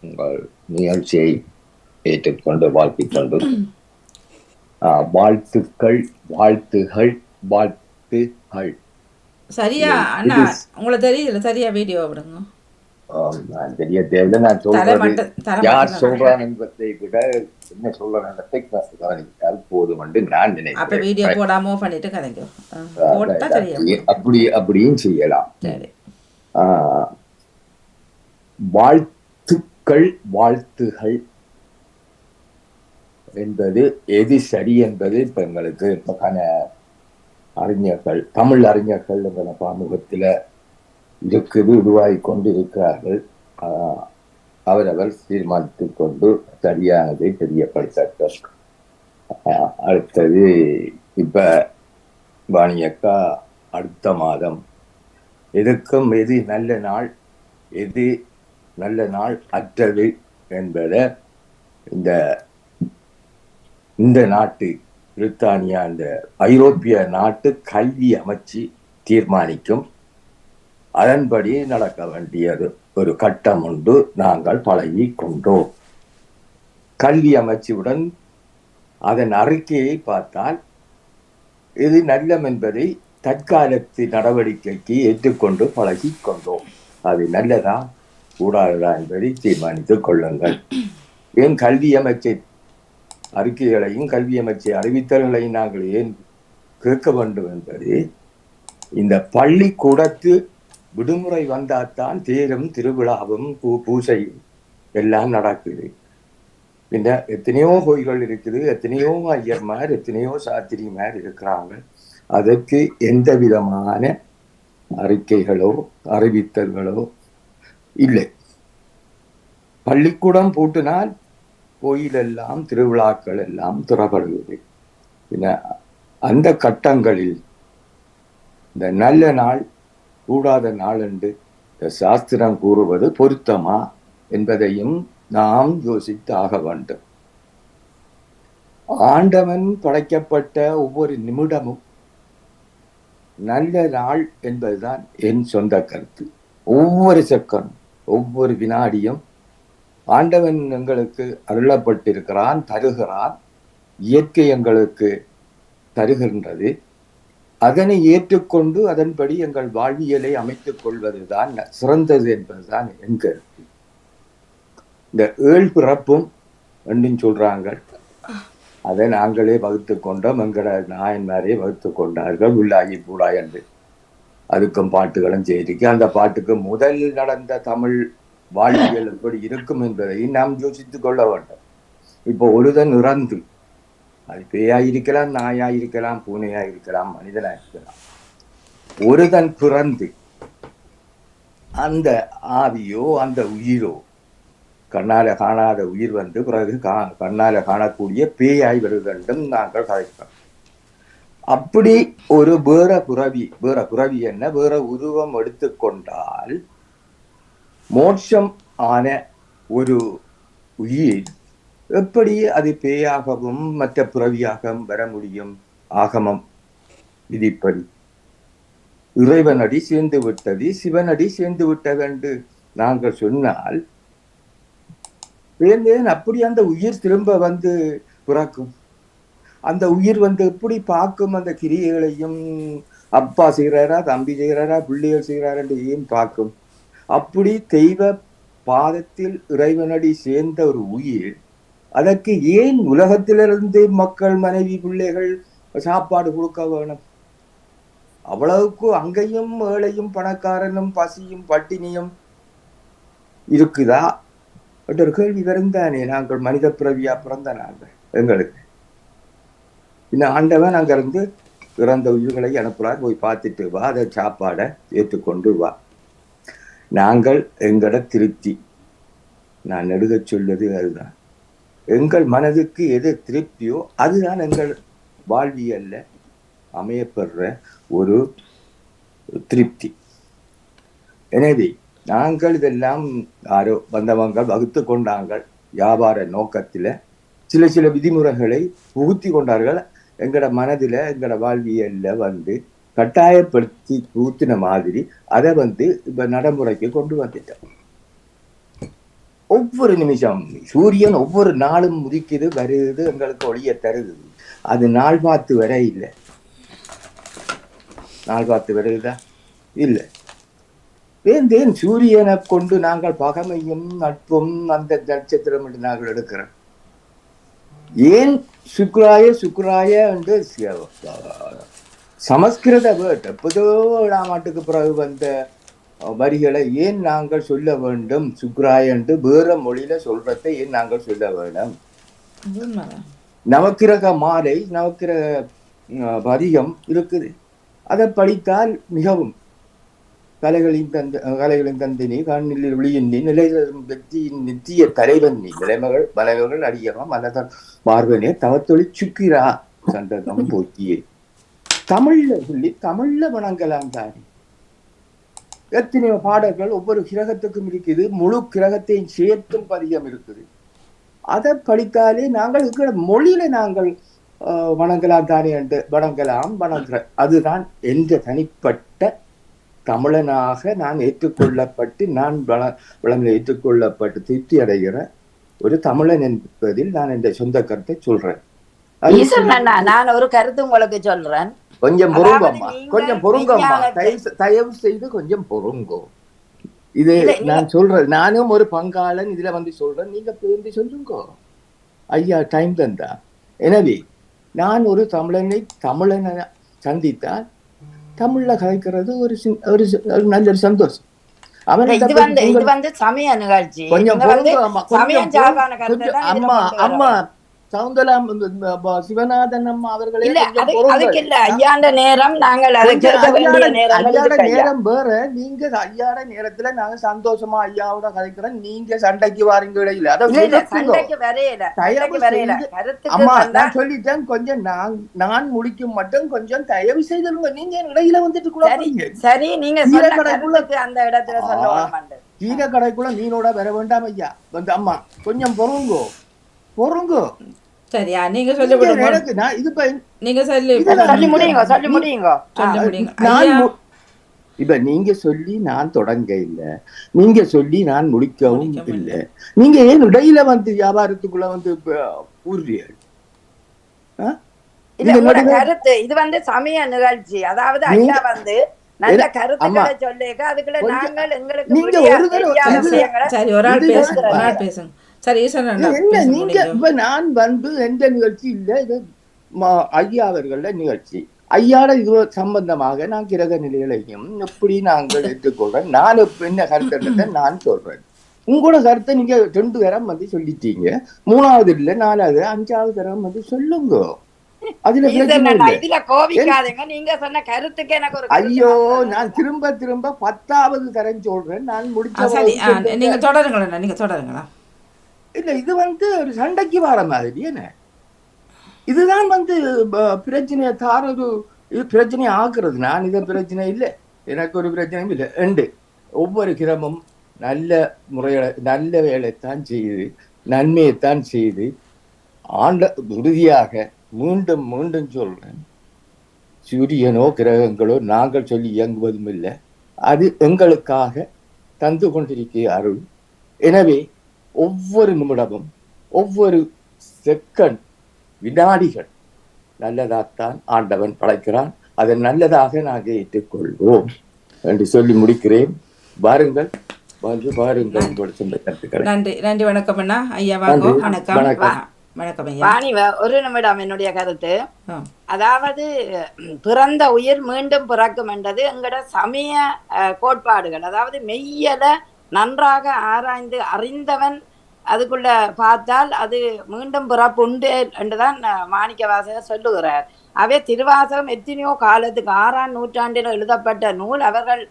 I: உங்கள் நிகழ்ச்சியை ஏற்றுக்கொண்டு வாழ்த்திக்கொண்டு வாழ்த்துகள்.
A: சரியா அண்ணா உங்களை தெரியல? சரியா வீடியோ விடுங்க.
I: தெரிய தேவையில்லை. நான் சொல்றேன் யார் சொல்றான் என்பதை விட என்ன சொல்றதை கவனித்தால் போதும் என்று நான் நினைக்கிறேன்.
A: அப்ப வீடியோ போடாம பண்ணிட்டு கதைங்க.
I: அப்படியும் செய்யலாம். வாழ்த்துகள் என்பது எது சரி என்பது இப்ப எங்களுக்கு அறிஞர்கள், தமிழ் அறிஞர்கள் என்ற பாமுகத்துல இருக்குது, உருவாகி கொண்டு இருக்கிறார்கள். அவரவர் தீர்மானித்துக் கொண்டு சரியானதை தெரியப்படுத்தார்கள். அடுத்தது இப்ப வாணியக்கா அடுத்த மாதம் எதுக்கும் எது நல்ல நாள், எது நல்ல நாள் அற்றது என்பதை இந்த நாட்டு பிரித்தானியா, இந்த ஐரோப்பிய நாட்டு கல்வி அமைச்சு தீர்மானிக்கும். அதன்படி நடக்க வேண்டியது ஒரு கட்டம் உண்டு. நாங்கள் பழகி கொண்டோம். கல்வி அமைச்சுடன் அதன் அறிக்கையை பார்த்தால் இது நல்லம் என்பதை தற்காலத்து நடவடிக்கைக்கு ஏற்றுக்கொண்டு பழகி கொண்டோம். அது நல்லதா கூடாததா என்பதை தீர்மானித்துக் கொள்ளுங்கள். ஏன் கல்வி அமைச்சை அறிக்கைகளையும் கல்வி அமைச்சை அறிவித்தல்களையும் நாங்கள் ஏன் கேட்க வேண்டும் என்பது, இந்த பள்ளிக்கூடத்து விடுமுறை வந்தால்தான் தேரும் திருவிழாவும் பூசையும் எல்லாம் நடக்குது. பின்ன எத்தனையோ கோயில்கள் இருக்குது, எத்தனையோ ஐயர்மார், எத்தனையோ சாத்திரிமார் இருக்கிறாங்க. அதற்கு எந்த விதமான அறிக்கைகளோ அறிவித்தல்களோ இல்லை. பள்ளிக்கூடம் பூட்டினால் கோயிலெல்லாம் திருவிழாக்கள் எல்லாம் திறப்படுகிறது. பின்ன அந்த கட்டங்களில் இந்த நல்ல நாள் கூடாத நாள் என்று சாஸ்திரம் கூறுவது பொருத்தமா என்பதையும் நாம் யோசித்து ஆக வேண்டும். ஆண்டவன் படைக்கப்பட்ட ஒவ்வொரு நிமிடமும் நல்ல நாள் என்பதுதான் என் சொந்த கருத்து. ஒவ்வொரு செகண்டும், ஒவ்வொரு வினாடியும் ஆண்டவன் எங்களுக்கு அருளப்பட்டிருக்கிறான், தருகிறான். இயற்கை எங்களுக்கு தருகின்றது. அதனை ஏற்றுக்கொண்டு அதன்படி எங்கள் வாழ்வியலை அமைத்துக் கொள்வதுதான் சிறந்தது என்பதுதான் என் கருத்து. இந்த 7 பிறப்பும் ரெண்டும் சொல்றாங்க, அதை நாங்களே வகுத்து கொண்டோம். எங்கள நாயன்மாரே வகுத்து கொண்டார்கள். உள்ளாகி பூடாய் என்று அதுக்கும் பாட்டுகளும் செய்திருக்கு. அந்த பாட்டுக்கு முதலில் நடந்த தமிழ் வாழ்வியல் எப்படி இருக்கும் என்பதையும் நாம் யோசித்துக் கொள்ள வேண்டும். இப்போ ஒருதன் இறந்து, அது பேயாயிருக்கலாம், நாயாயிருக்கலாம், பூனையாயிருக்கலாம், மனிதனாயிருக்கலாம். ஒருதன் பிறந்து அந்த ஆவியோ அந்த உயிரோ, கண்ணால காணாத உயிர் பிறகு கண்ணால காணக்கூடிய பேயாய் வருவதென்றும் நாங்கள் கதைக்கிறோம். அப்படி ஒரு வேற புறவி என்ன வேற உருவம் எடுத்துக்கொண்டால் மோட்சம் ஆன ஒரு உயிர் எப்படி அது பேயாகவும் மற்ற புறவியாகவும் வர முடியும்? ஆகமம் விதிப்படி இறைவனடி சேர்ந்து விட்டது, சிவனடி சேர்ந்து விட்டது என்று நாங்கள் சொன்னால் அப்படி அந்த உயிர் திரும்ப வந்து பிறக்கும். அந்த உயிர் வந்து எப்படி பார்க்கும்? அந்த கிரியைகளையும் அப்பா செய்கிறாரா, தம்பி செய்கிறாரா, பிள்ளைகள் செய்கிறாரா என்று ஏன் பார்க்கும்? அப்படி தெய்வ பாதத்தில் இறைவனடி சேர்ந்த ஒரு உயிர் அதற்கு ஏன் உலகத்திலிருந்து மக்கள், மனைவி, பிள்ளைகள் சாப்பாடு கொடுக்க வேணும்? அவ்வளவுக்கு அங்கேயும் ஏழையும் பணக்காரனும் பசியும் பட்டினியும் இருக்குதா என்ற ஒரு கேள்வி வருந்தானே. நாங்கள் மனித பிறவியா பிறந்த நாங்கள் எங்களுக்கு இந்த ஆண்டவன் அங்க இருந்து இறந்த உயிர்களை அனுப்புறார், போய் பார்த்துட்டு வா, அதை சாப்பாடை ஏற்றுக்கொண்டு வா. நாங்கள் எங்கட திருப்தி, நான் நெடுக சொல்வது அதுதான். எங்கள் மனதுக்கு எது திருப்தியோ அதுதான் எங்கள் வாழ்வியல்ல அமையப்படுற ஒரு திருப்தி. எனவே நாங்கள் இதெல்லாம் யாரோ வந்தவங்கள் வகுத்து கொண்டாங்கள் வியாபார நோக்கத்துல சில விதிமுறைகளை புகுத்தி கொண்டார்கள். எங்கட மனதுல எங்கட வாழ்வியல்ல வந்து கட்டாயப்படுத்தி புகுத்தின மாதிரி அதை வந்து இப்ப நடைமுறைக்கு கொண்டு வந்துட்டோம். ஒவ்வொரு நிமிஷம் சூரியன் ஒவ்வொரு நாளும் உதிக்குது, வருது, எங்களுக்கு ஒளிய தருது. அது நாள் பார்த்து வர இல்லை. நாள் பார்த்து வருதா? இல்லை. ஏன் சூரியனை கொண்டு நாங்கள் பகமையும் நட்பும் அந்த நட்சத்திரம் என்று நாங்கள் எடுக்கிறோம்? ஏன் சுக்ராய என்று சமஸ்கிருத வேர்ட் எப்போதோ நாட்டுக்கு பிறகு வந்த வரிகளை ஏன் நாங்கள் சொல்ல வேண்டும்? சுக்ராய என்று வேற மொழியில சொல்றதை ஏன் நாங்கள் சொல்ல வேண்டும்? நவக்கிரக மாலை, நவக்கிரக பதிகம் இருக்குது. அதை படித்தால் மிகவும் கலைகளின் தந்தினி கண்ணில் ஒளியின் நீ வெற்றியின் நித்திய தலைவன் நீ நிலைமகள் மலைமகள் அடியவா மலதன் பார்வனே தவத்தொழி சுக்கிரா சந்ததம் போக்கியே. தமிழ்ல சொல்லி தமிழ்ல வணங்கலாம் தானே. எத்தனையோ பாடல்கள் ஒவ்வொரு கிரகத்துக்கும் இருக்குது, முழு கிரகத்தையும் சேர்த்தும் பதிகம் இருக்குது. அதை படித்தாலே நாங்கள் இருக்கிற மொழியில நாங்கள் வணங்கலாம் தானே என்று வணங்குற அதுதான் என்ற தனிப்பட்ட தமிழனாக நான் ஏற்றுக்கொள்ளப்பட்டு நான் வளங்களை ஏற்றுக்கொள்ளப்பட்டு திருப்தி அடைகிற ஒரு தமிழன் என்பதில் நான் இந்த சொந்த கருத்தை சொல்றேன்.
H: நான் ஒரு கருத்து உங்களுக்கு சொல்றேன்.
I: கொஞ்சம் பொறுங்கம்மா, கொஞ்சம் பொறுங்கம்மா, தயவு செய்து கொஞ்சம் பொறுங்கோ. இது நான் சொல்றேன், நானும் ஒரு பங்காளன் இதுல வந்து சொல்றேன், நீங்க பேருந்து சொல்லுங்கோ ஐயா, டைம் தந்தா. எனவே நான் ஒரு தமிழனை சந்தித்தால் தமிழ்ல கலைக்கிறது ஒரு நல்ல சந்தோஷம்.
H: இது வந்து சமய நிகழ்ச்சி.
I: கொஞ்சம் அம்மா அம்மா சவுந்தலாம் சிவநாதன் அம்மா அவர்களே
H: ஐயாண்ட நேரம் நாங்கள்
I: நேரம் வேற. நீங்க ஐயாட நேரத்துல நாங்க சந்தோஷமா ஐயாவோட கதைக்கிறோம், நீங்க சண்டைக்கு வாரீங்க இடையில. அம்மா நான் சொல்லிட்டேன், கொஞ்சம் நான் முடிக்கும் மட்டும் கொஞ்சம் தயவு செய்திருங்க. நீங்க இடையில வந்துட்டு கூட
H: சரி, நீங்க அந்த இடத்துல சொல்ல
I: கீரை கடைக்குள்ள மீனோட வர வேண்டாம் ஐயா. வந்து அம்மா கொஞ்சம் பொறுங்கோ.
A: சரியா, நீங்க சொல்லி விடுங்க. நீங்க சொல்லி
H: முடியுங்க.
I: இப்ப நீங்க சொல்லி நான் தொடங்க இல்ல, நீங்க சொல்லி நான் முடிக்கவும் இல்லை. நீங்க ஏன் இடையில வந்து வியாபாரத்துக்குள்ள வந்து ஊர்றீர்கள்?
H: கருத்து இது வந்து சமய நிகழ்ச்சி. அதாவது ஐயா வந்து நல்ல கருத்துக்களை சொல்லிக்க அதுக்குள்ள நாங்கள் எங்களுக்கு
A: சரி ஒரு ஆள் பேசுங்க. சரி
I: நீங்க இப்ப நான் வந்து எந்த நிகழ்ச்சி இல்ல, இது ஐயா அவர்கள நிகழ்ச்சி. ஐயாட இது சம்பந்தமாக நான் கிரக நிலைகளையும் எப்படி நாங்கள் எடுத்துக்கொள்றேன், நான் என்ன கருத்தை நான் சொல்றேன். உங்களோட கருத்தை நீங்க 2 தரம் வந்து சொல்லிட்டீங்க, 3வது இல்ல 4வது 5வது தரம் வந்து சொல்லுங்க. ஐயோ, நான் திரும்ப 10வது தரம் சொல்றேன். நான் முடிச்ச
A: நீங்க தொடருங்களா. இல்ல
I: இது வந்து ஒரு சண்டைக்கு வர மாதிரி என்ன? இதுதான் வந்து பிரச்சனையை தாரது, இது பிரச்சனை ஆக்குறது. நான் இதை பிரச்சனை இல்லை, எனக்கு ஒரு பிரச்சனையும் இல்லை என்று ஒவ்வொரு கிரமும் நல்ல முறையில நல்ல வேலைத்தான் செய்து நன்மையைத்தான் செய்து உறுதியாக மீண்டும் மீண்டும் சொல்றேன், சூரியனோ கிரகங்களோ நாங்கள் சொல்லி இயங்குவதும் இல்லை, அது எங்களுக்காக தந்து கொண்டிருக்கிற அருள். எனவே ஒவ்வொரு நிமிடமும் ஒவ்வொரு செகண்ட் வினாடிகள் நல்லதாகத்தான் ஆண்டவன் படைக்கிறான். அதை நல்லதாக நாங்கள் ஏற்றுக்கொள்வோம் என்று சொல்லி முடிக்கிறேன். வாருங்கள் வாருங்கள் உங்களோட சொந்த கருத்துக்களை.
A: நன்றி நன்றி. வணக்கம் அண்ணா. ஐயா வாங்கோ. வணக்கம் வணக்கம் ஐயா.
H: வாணி, ஒரு நிமிடம் என்னுடைய கருத்து. அதாவது பிறந்த உயிர் மீண்டும் பிறக்கும் என்றது எங்கட சமய கோட்பாடுகள். அதாவது மெய்யல நன்றாக ஆராய்ந்து அறிந்தவன் அதுக்குள்ள பார்த்தால் அது மீண்டும் பிறப்பு உண்டு என்றுதான் மாணிக்க வாசகர் சொல்லுகிறார். அவை திருவாசகம் எத்தனையோ காலத்துக்கு 6ஆம் நூற்றாண்டில் எழுதப்பட்ட நூல். அவர்கள்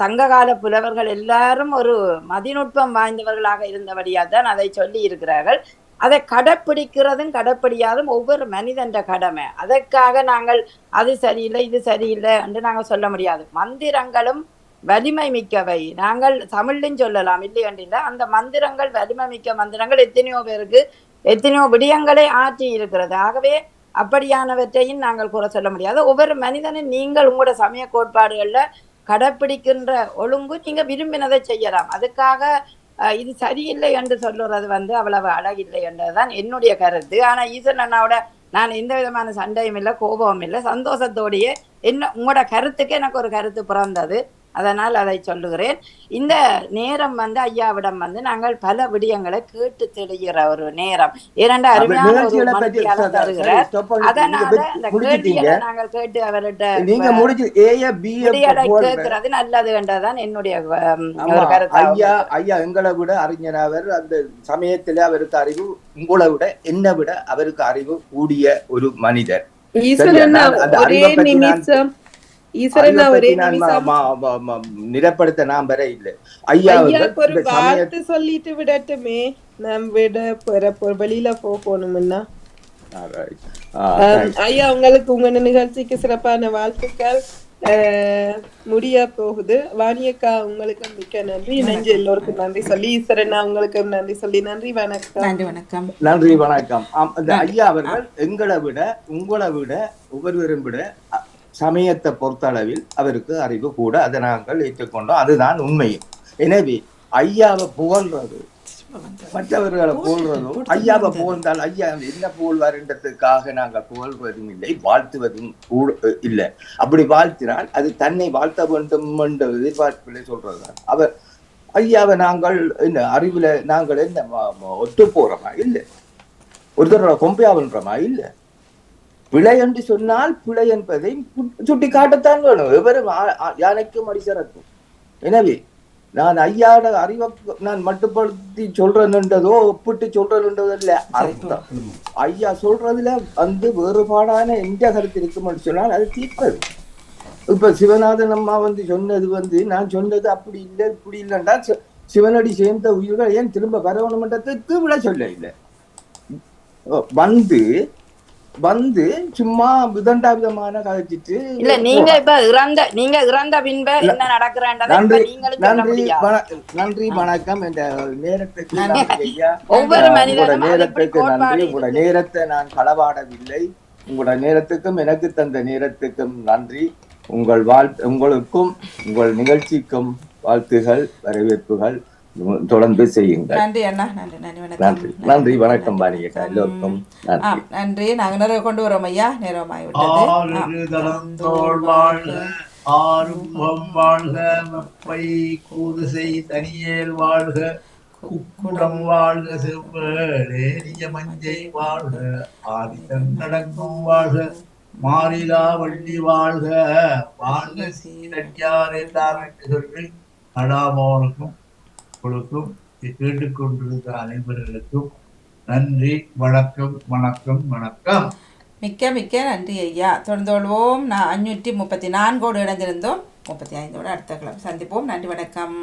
H: சங்ககால புலவர்கள் எல்லாரும் ஒரு மதிநுட்பம் வாய்ந்தவர்களாக இருந்தபடியாக தான் அதை சொல்லி இருக்கிறார்கள். அதை கடைப்பிடிக்கிறதும் கடைப்பிடியாதும் ஒவ்வொரு மனிதன்ற கடமை. அதற்காக நாங்கள் அது சரியில்லை இது சரியில்லை என்று நாங்கள் சொல்ல முடியாது. மந்திரங்களும் வலிமை மிக்கவை. நாங்கள் தமிழ்லையும் சொல்லலாம், இல்லை என்றில்லை. அந்த மந்திரங்கள் வலிமை மிக்க மந்திரங்கள் எத்தனையோ பேருக்கு எத்தனையோ விடயங்களை ஆற்றி இருக்கிறது. ஆகவே அப்படியானவற்றையும் நாங்கள் கூற சொல்ல முடியாது. ஒவ்வொரு மனிதனும் நீங்கள் உங்களோட சமய கோட்பாடுகள்ல கடைப்பிடிக்கின்ற ஒழுங்கு நீங்க விரும்பினதை செய்யலாம். அதுக்காக இது சரியில்லை என்று சொல்லுறது அவ்வளவு அழகில்லை என்றதுதான் என்னுடைய கருத்து. ஆனா ஈசன் அண்ணாவோட நான் எந்த விதமான சண்டையும் இல்லை, கோபமும் இல்லை, சந்தோஷத்தோடையே உங்களோட கருத்துக்கு எனக்கு ஒரு கருத்து பிறந்தது, அதனால் அதை சொல்லுகிறேன். இந்த நேரம் ஐயாவிடம் நாங்கள் பல விடயங்களை கேட்டு தெளிகிற ஒரு நேரம். இரண்டு அருமையான ஒரு மனதியாளர் தருகிறார். அதனால அந்த கேள்விகளை நாங்கள் கேட்டு அவர்கிட்ட கேட்கிறது நல்லது என்றதான் என்னுடைய கருத்து.
I: ஐயா எங்களை விட அறிஞர், அந்த சமயத்திலே அவருக்கு அறிவு உங்களை விட என்னை விட அவருக்கு அறிவு கூடிய ஒரு மனிதர். நிரப்படுத்த நாம் வர இல்லை. ஐயா
J: ஒரு வார்த்தை சொல்லிட்டு விடட்டுமே, நாம் விட வெளியில போகணும்னா. ஐயா உங்களுக்கு உங்க நிகழ்ச்சிக்கு சிறப்பான வாழ்த்துக்கள். முடிய போகுது. வாணியக்கா உங்களுக்கு மிக்க நன்றி. நன்றி எல்லோருக்கும் நன்றி சொல்லி, ஈஸ்வரனா உங்களுக்கு நன்றி சொல்லி நன்றி. வணக்கம்.
A: நன்றி வணக்கம்.
I: நன்றி வணக்கம். ஐயா அவர்கள் எங்களை விட உங்களை விட ஒவ்வொருவரும் விட சமயத்தை பொறுத்தளவில் அவருக்கு அறிவு கூட, அதை நாங்கள் ஏற்றுக்கொண்டோம். அதுதான் உண்மையும். எனவே ஐயாவை புகழ்றது மற்றவர்களை புகழ்றதும், ஐயாவை புகழ்ந்தால் ஐயா என்ன புகழ்வார்ன்றதுக்காக நாங்கள் புகழ்வதும் இல்லை, வாழ்த்துவதும் இல்லை. அப்படி வாழ்த்தினால் அது தன்னை வாழ்த்த வேண்டும் என்ற எதிர்பார்ப்பிலே சொல்றதுதான். அவர் ஐயாவை நாங்கள் என்ன அறிவுல நாங்கள் என்ன ஒத்து போறோமா இல்லை, ஒருத்தரோட கொம்பையாவன்றோமா இல்லை. பிழை என்று சொன்னால் பிழை என்பதை சுட்டி காட்டத்தான் வேணும். எவரும் யானைக்கும் அடிசரக்கும். எனவே நான் ஐயாவோட அறிவை நான் மட்டுப்படுத்தி சொல்றேன்ன்றதோ ஒப்பிட்டு சொல்றேன்றதோ இல்லை அர்த்தம். ஐயா சொல்றதுல வேறுபாடான எந்த கருத்து இருக்கும்னு சொன்னால் அது தீர்ப்பது. இப்ப சிவநாதன் அம்மா சொன்னது நான் சொன்னது அப்படி இல்லை இப்படி இல்லைன்னா சிவனடி சேர்ந்த உயிர்கள் ஏன் திரும்ப வரணும்ன்றதுக்கு விட சொல்ல இல்லை. சும்மா விதண்டா விதமான கதைச்சிட்டு
H: இல்ல. நீங்க இப்ப இறந்த பின்பு என்ன நடக்கிறேன்.
I: நன்றி வணக்கம். என்ற நேரத்துக்கு
H: ஒவ்வொரு மனிதனும்
I: நேரத்துக்கு நன்றி. உங்களோட நேரத்தை நான் களவாடவில்லை. உங்களோட நேரத்துக்கும் எனக்கு தந்த நேரத்துக்கும் நன்றி. உங்களுக்கும் உங்கள் நிகழ்ச்சிக்கும் வாழ்த்துகள், வரவேற்புகள் தொடர்ந்து செய்யுங்கள்.
A: நன்றி அண்ணா. நன்றி நன்றி வணக்கம்.
I: நன்றி வணக்கம் பாணியக்கா. எல்லோருக்கும்
A: நன்றி. நாங்கள் நிறைய கொண்டு வரோம் ஐயா. நேரமாகிவிட்டது.
B: ஆறுமுகம் வாழ்க, வெப்பை கூதுசை தனியேல் வாழ்க, குக்குடம் வாழ்க, செவ்வழேறிய மஞ்சை வாழ்க, ஆதித்தன் நடக்கும் வாழ்க, மாறிலா வள்ளி வாழ்க, வாழ்க சீரடியார் எல்லாரும் சொல்லி அடாமோனுக்கும் கொடுக்கும் கேட்டுக்கொண்டிருக்கிற அனைவர்களுக்கும் நன்றி. வணக்கம் வணக்கம் வணக்கம்.
A: மிக்க மிக்க நன்றி ஐயா. தொடர்ந்து கொள்வோம். 534 இணைந்திருந்தோம். 35 அடுத்த கிழமை சந்திப்போம். நன்றி வணக்கம்.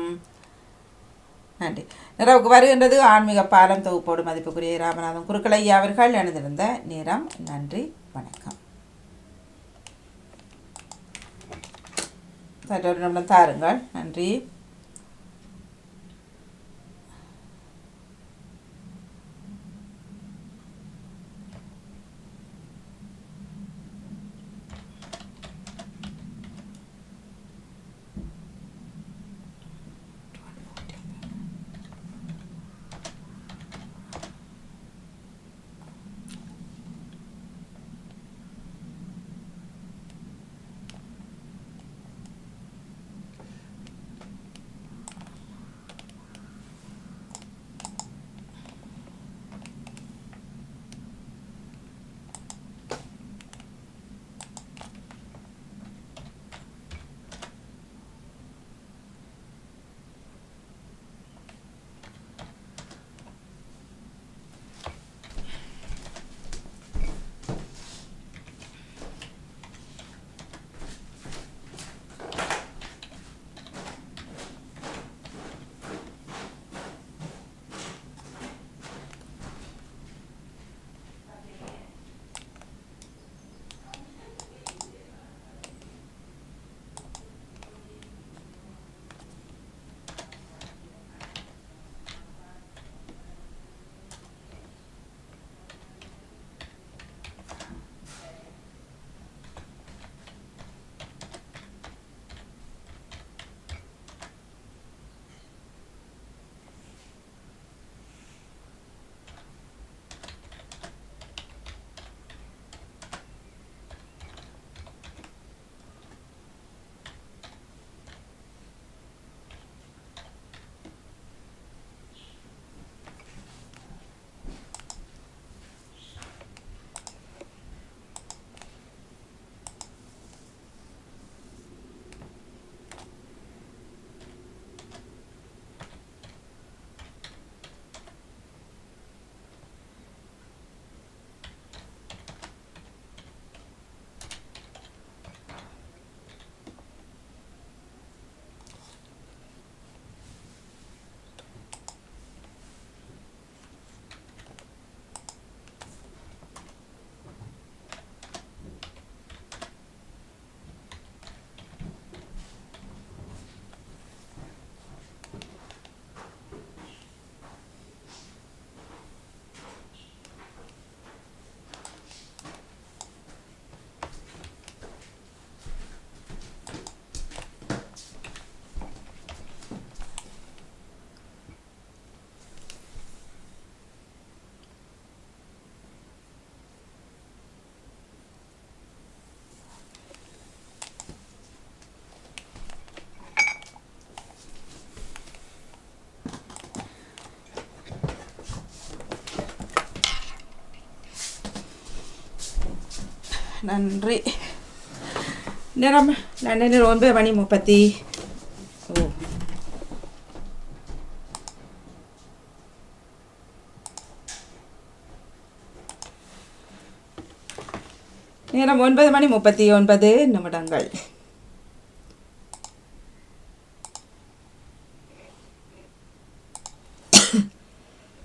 A: நன்றி. நிறைவுக்கு வருகின்றது ஆன்மீக பாலம் தொகுப்போடு மதிப்புக்குரிய ராமநாதன் குருக்கள் ஐயா அவர்கள் அணிந்திருந்த நேரம். நன்றி, வணக்கம். சற்று ஒரு நிமிடம் தாருங்கள். நன்றி. நன்றி. நேரம் நான் 9:30. ஓ, நேரம் 9:39.